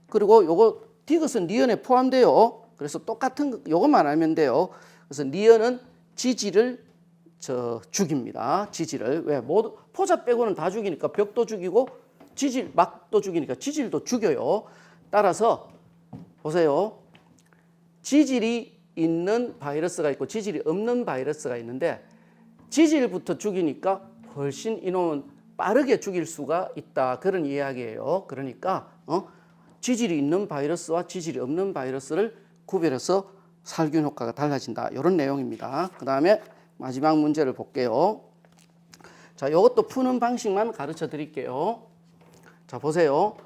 그리고 요거 디귿은 리언에 포함돼요. 그래서 똑같은 요것만 알면 돼요. 그래서 리언은 지지를 죽입니다. 지지를 왜 모두 포자 빼고는 다 죽이니까 벽도 죽이고 지질 막도 죽이니까 지질도 죽여요. 따라서 보세요. 지질이 있는 바이러스가 있고 지질이 없는 바이러스가 있는데 지질부터 죽이니까 훨씬 이놈은 빠르게 죽일 수가 있다. 그런 이야기예요. 그러니까 지질이 있는 바이러스와 지질이 없는 바이러스를 구별해서 살균 효과가 달라진다. 이런 내용입니다. 그 다음에 마지막 문제를 볼게요. 자, 이것도 푸는 방식만 가르쳐 드릴게요. 자, 보세요.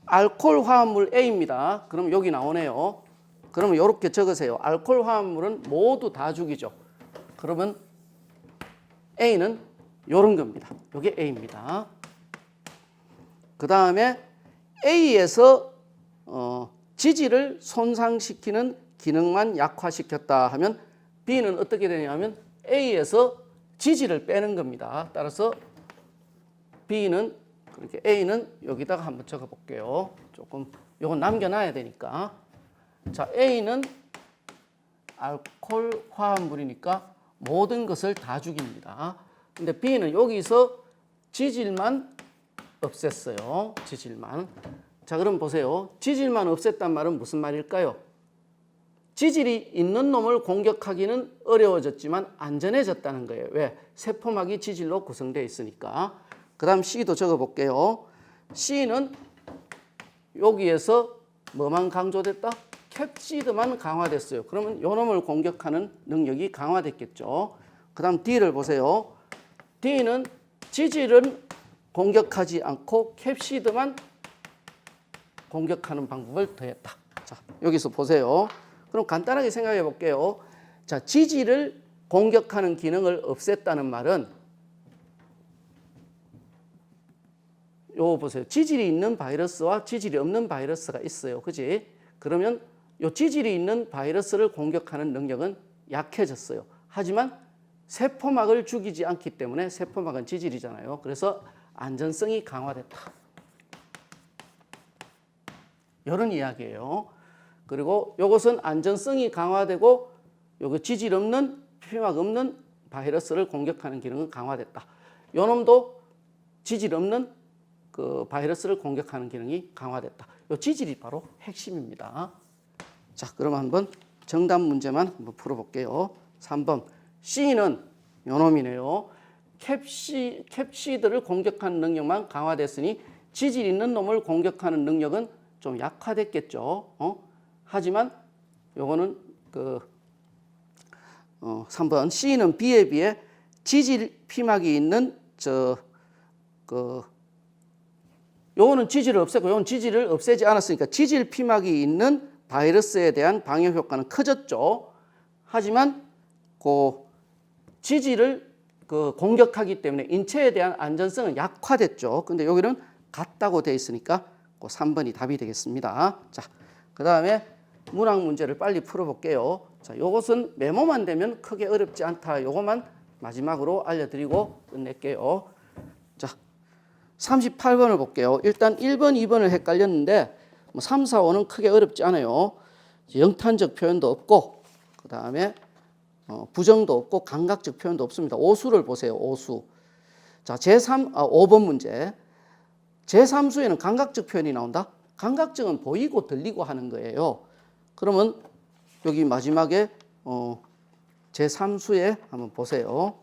알코올 화합물 A입니다. 그럼 여기 나오네요. 그러면 이렇게 적으세요. 알코올 화합물은 모두 다 죽이죠. 그러면 A는 이런 겁니다. 이게 A입니다. 그 다음에 A에서 지질을 손상시키는 기능만 약화시켰다 하면 B는 어떻게 되냐면 A에서 지질을 빼는 겁니다. 따라서 B는 그렇게 A는 여기다가 한번 적어 볼게요. 조금 요건 남겨놔야 되니까. 자, A는 알코올 화합물이니까 모든 것을 다 죽입니다. 근데 B는 여기서 지질만 없앴어요. 지질만. 자, 그럼 보세요. 지질만 없앴단 말은 무슨 말일까요? 지질이 있는 놈을 공격하기는 어려워졌지만 안전해졌다는 거예요. 왜? 세포막이 지질로 구성되어 있으니까. 그 다음 C도 적어볼게요. C는 여기에서 뭐만 강조됐다? 캡시드만 강화됐어요. 그러면 요 놈을 공격하는 능력이 강화됐겠죠. 그 다음 D를 보세요. D는 지질은 공격하지 않고 캡시드만 공격하는 방법을 더했다. 자, 여기서 보세요. 그럼 간단하게 생각해 볼게요. 자, 지질을 공격하는 기능을 없앴다는 말은 요 보세요. 지질이 있는 바이러스와 지질이 없는 바이러스가 있어요. 그지? 그러면 요 지질이 있는 바이러스를 공격하는 능력은 약해졌어요. 하지만 세포막을 죽이지 않기 때문에 세포막은 지질이잖아요. 그래서 안전성이 강화됐다. 이런 이야기예요. 그리고 이것은 안전성이 강화되고 요거 지질 없는 피막 없는 바이러스를 공격하는 기능은 강화됐다. 요 놈도 지질 없는 그 바이러스를 공격하는 기능이 강화됐다. 이 지질이 바로 핵심입니다. 자, 그럼 한번 정답 문제만 한번 풀어볼게요. 3번 C는 요놈이네요. 캡시드를 공격하는 능력만 강화됐으니 지질 있는 놈을 공격하는 능력은 좀 약화됐겠죠. 하지만 요거는 3번 C는 B에 비해 지질 피막이 있는 요거는 지질을 없앴고 요건 지질을 없애지 않았으니까 지질 피막이 있는 바이러스에 대한 방어 효과는 커졌죠. 하지만 그 지질을 공격하기 때문에 인체에 대한 안전성은 약화됐죠. 근데 여기는 같다고 되어 있으니까 그 3번이 답이 되겠습니다. 자, 그 다음에 문학 문제를 빨리 풀어볼게요. 자, 요것은 메모만 되면 크게 어렵지 않다. 요것만 마지막으로 알려드리고 끝낼게요. 자, 38번을 볼게요. 일단 1번, 2번을 헷갈렸는데 3, 4, 5는 크게 어렵지 않아요. 영탄적 표현도 없고 그 다음에 부정도 없고 감각적 표현도 없습니다. 오수를 보세요. 오수. 자, 5번 문제. 제3수에는 감각적 표현이 나온다. 감각적은 보이고 들리고 하는 거예요. 그러면 여기 마지막에 제3수에 한번 보세요.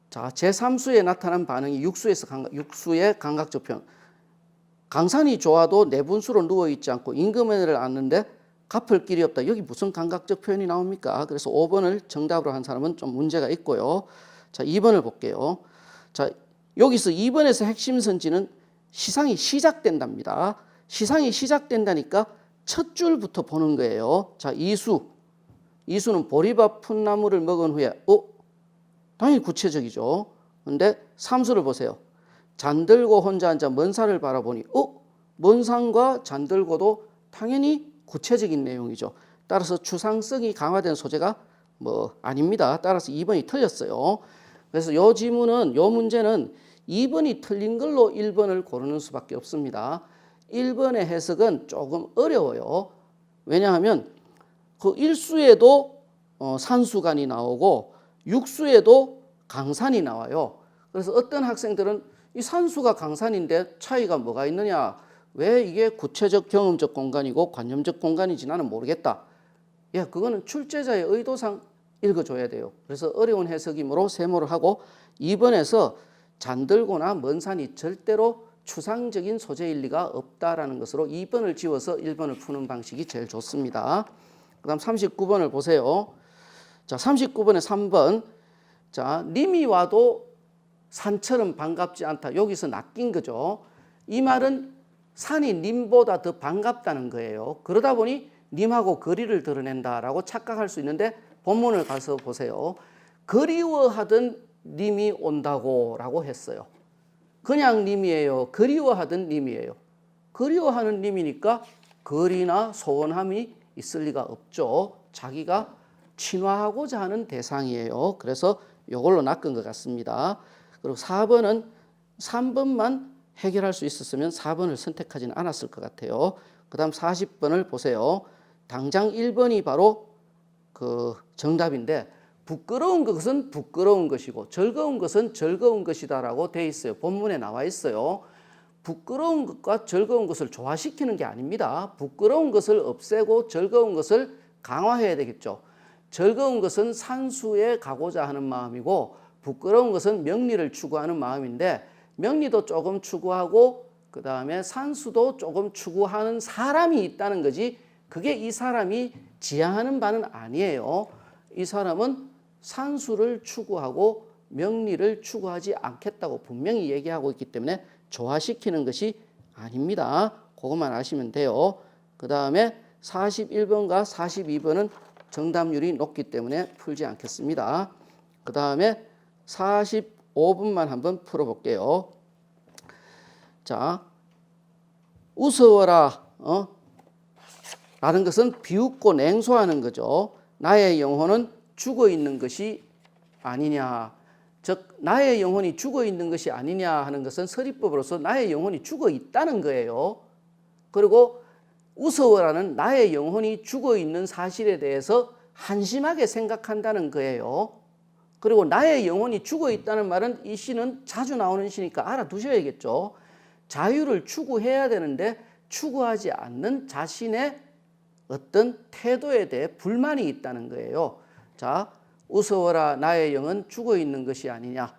자, 제3수에 나타난 반응이 육수의 감각적 표현. 강산이 좋아도 내분수로 누워있지 않고 임금을 앉는데 갚을 길이 없다. 여기 무슨 감각적 표현이 나옵니까? 그래서 5번을 정답으로 한 사람은 좀 문제가 있고요. 자, 2번을 볼게요. 자, 여기서 2번에서 핵심 선지는 시상이 시작된답니다. 시상이 시작된다니까 첫 줄부터 보는 거예요. 자, 이수는 보리밥 푼나물을 먹은 후에 당연히 구체적이죠. 근데 3수를 보세요. 잠들고 혼자 앉아 먼 산을 바라보니 먼 산과 잠들고도 당연히 구체적인 내용이죠. 따라서 추상성이 강화된 소재가 아닙니다. 따라서 2번이 틀렸어요. 그래서 요 지문은 요 문제는 2번이 틀린 걸로 1번을 고르는 수밖에 없습니다. 1번의 해석은 조금 어려워요. 왜냐하면 그 1수에도 산수간이 나오고 6수에도 강산이 나와요. 그래서 어떤 학생들은 이 산수가 강산인데 차이가 뭐가 있느냐? 왜 이게 구체적 경험적 공간이고 관념적 공간인지 나는 모르겠다. 예, 그거는 출제자의 의도상 읽어줘야 돼요. 그래서 어려운 해석이므로 세모를 하고 2번에서 잠들거나 먼 산이 절대로 추상적인 소재일 리가 없다라는 것으로 2번을 지워서 1번을 푸는 방식이 제일 좋습니다. 그 다음 39번을 보세요. 자, 39번에 3번. 자, 님이 와도 산처럼 반갑지 않다. 여기서 낚인 거죠. 이 말은 산이 님보다 더 반갑다는 거예요. 그러다 보니 님하고 거리를 드러낸다라고 착각할 수 있는데 본문을 가서 보세요. 그리워하던 님이 온다고 라고 했어요. 그냥 님이에요. 그리워하던 님이에요. 그리워하는 님이니까 거리나 소원함이 있을 리가 없죠. 자기가 친화하고자 하는 대상이에요. 그래서 이걸로 낚은 것 같습니다. 그리고 4번은 3번만 해결할 수 있었으면 4번을 선택하지는 않았을 것 같아요. 그 다음 40번을 보세요. 당장 1번이 바로 그 정답인데 부끄러운 것은 부끄러운 것이고 즐거운 것은 즐거운 것이다라고 돼 있어요. 본문에 나와 있어요. 부끄러운 것과 즐거운 것을 조화시키는 게 아닙니다. 부끄러운 것을 없애고 즐거운 것을 강화해야 되겠죠. 즐거운 것은 산수에 가고자 하는 마음이고 부끄러운 것은 명리를 추구하는 마음인데 명리도 조금 추구하고 그 다음에 산수도 조금 추구하는 사람이 있다는 거지 그게 이 사람이 지향하는 바는 아니에요. 이 사람은 산수를 추구하고 명리를 추구하지 않겠다고 분명히 얘기하고 있기 때문에 조화시키는 것이 아닙니다. 그것만 아시면 돼요. 그 다음에 41번과 42번은 정답률이 높기 때문에 풀지 않겠습니다. 그 다음에 45번만 한번 풀어볼게요. 자, 우스워라 라는 것은 비웃고 냉소하는 거죠. 나의 영혼은 죽어 있는 것이 아니냐. 즉 나의 영혼이 죽어 있는 것이 아니냐 하는 것은 서리법으로서 나의 영혼이 죽어 있다는 거예요. 그리고 우스워라는 나의 영혼이 죽어 있는 사실에 대해서 한심하게 생각한다는 거예요. 그리고 나의 영혼이 죽어 있다는 말은 이 시는 자주 나오는 시니까 알아두셔야겠죠. 자유를 추구해야 되는데 추구하지 않는 자신의 어떤 태도에 대해 불만이 있다는 거예요. 자, 우스워라 나의 영은 죽어 있는 것이 아니냐.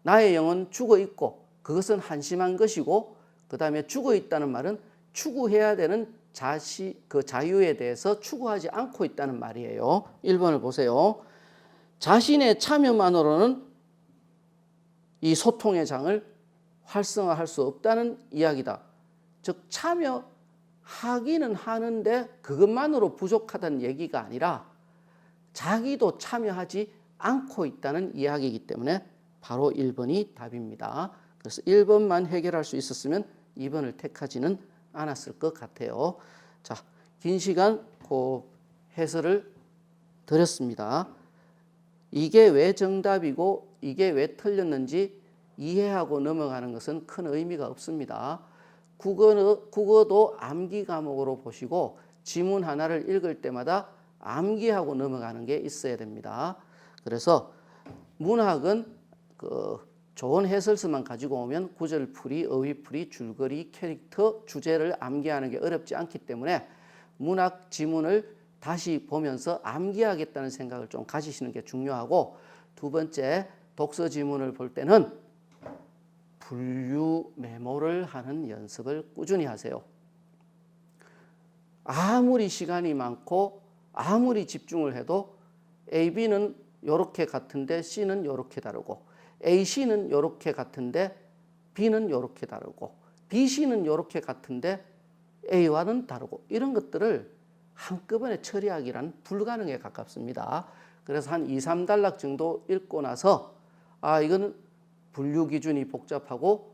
나의 영은 죽어 있고 그것은 한심한 것이고, 그 다음에 죽어 있다는 말은 추구해야 되는 그 자유에 대해서 추구하지 않고 있다는 말이에요. 1번을 보세요. 자신의 참여만으로는 이 소통의 장을 활성화할 수 없다는 이야기다. 즉 참여하기는 하는데 그것만으로 부족하다는 얘기가 아니라 자기도 참여하지 않고 있다는 이야기이기 때문에 바로 1번이 답입니다. 그래서 1번만 해결할 수 있었으면 2번을 택하지는 않았을 것 같아요. 자, 긴 시간 그 해설을 드렸습니다. 이게 왜 정답이고 이게 왜 틀렸는지 이해하고 넘어가는 것은 큰 의미가 없습니다. 국어도 암기 과목으로 보시고 지문 하나를 읽을 때마다 암기하고 넘어가는 게 있어야 됩니다. 그래서 문학은 좋은 해설서만 가지고 오면 구절풀이, 어휘풀이, 줄거리, 캐릭터, 주제를 암기하는 게 어렵지 않기 때문에 문학 지문을 다시 보면서 암기하겠다는 생각을 좀 가지시는 게 중요하고, 두 번째 독서 지문을 볼 때는 분류 메모를 하는 연습을 꾸준히 하세요. 아무리 시간이 많고 아무리 집중을 해도 A, B는 이렇게 같은데 C는 이렇게 다르고, A, C는 이렇게 같은데 B는 이렇게 다르고, B, C는 이렇게 같은데 A와는 다르고, 이런 것들을 한꺼번에 처리하기란 불가능에 가깝습니다. 그래서 한 2, 3단락 정도 읽고 나서 이거는 분류 기준이 복잡하고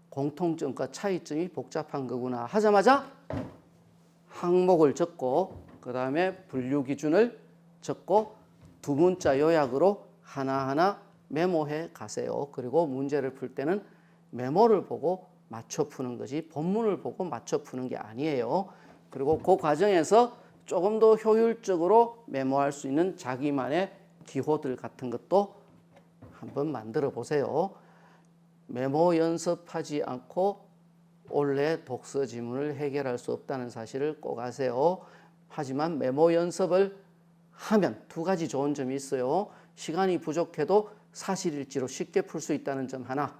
공통점과 차이점이 복잡한 거구나 하자마자 항목을 적고 그 다음에 분류 기준을 적고 두 문자 요약으로 하나하나 메모해 가세요. 그리고 문제를 풀 때는 메모를 보고 맞춰 푸는 거지 본문을 보고 맞춰 푸는 게 아니에요. 그리고 그 과정에서 조금 더 효율적으로 메모할 수 있는 자기만의 기호들 같은 것도 한번 만들어 보세요. 메모 연습하지 않고 원래 독서 지문을 해결할 수 없다는 사실을 꼭 아세요. 하지만 메모 연습을 하면 두 가지 좋은 점이 있어요. 시간이 부족해도 사실일지로 쉽게 풀 수 있다는 점 하나,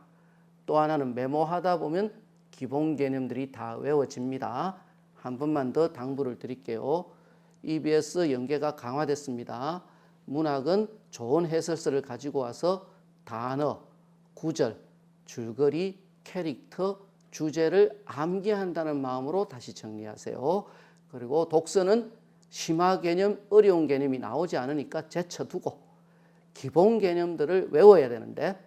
또 하나는 메모하다 보면 기본 개념들이 다 외워집니다. 한 번만 더 당부를 드릴게요. EBS 연계가 강화됐습니다. 문학은 좋은 해설서를 가지고 와서 단어, 구절, 줄거리, 캐릭터, 주제를 암기한다는 마음으로 다시 정리하세요. 그리고 독서는 심화 개념, 어려운 개념이 나오지 않으니까 제쳐두고 기본 개념들을 외워야 되는데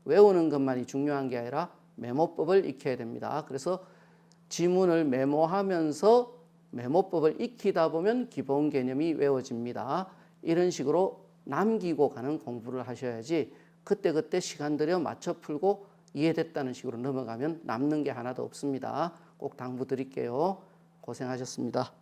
외우는 것만이 중요한 게 아니라 메모법을 익혀야 됩니다. 그래서 지문을 메모하면서 메모법을 익히다 보면 기본 개념이 외워집니다. 이런 식으로 남기고 가는 공부를 하셔야지 그때그때 시간 들여 맞춰 풀고 이해됐다는 식으로 넘어가면 남는 게 하나도 없습니다. 꼭 당부드릴게요. 고생하셨습니다.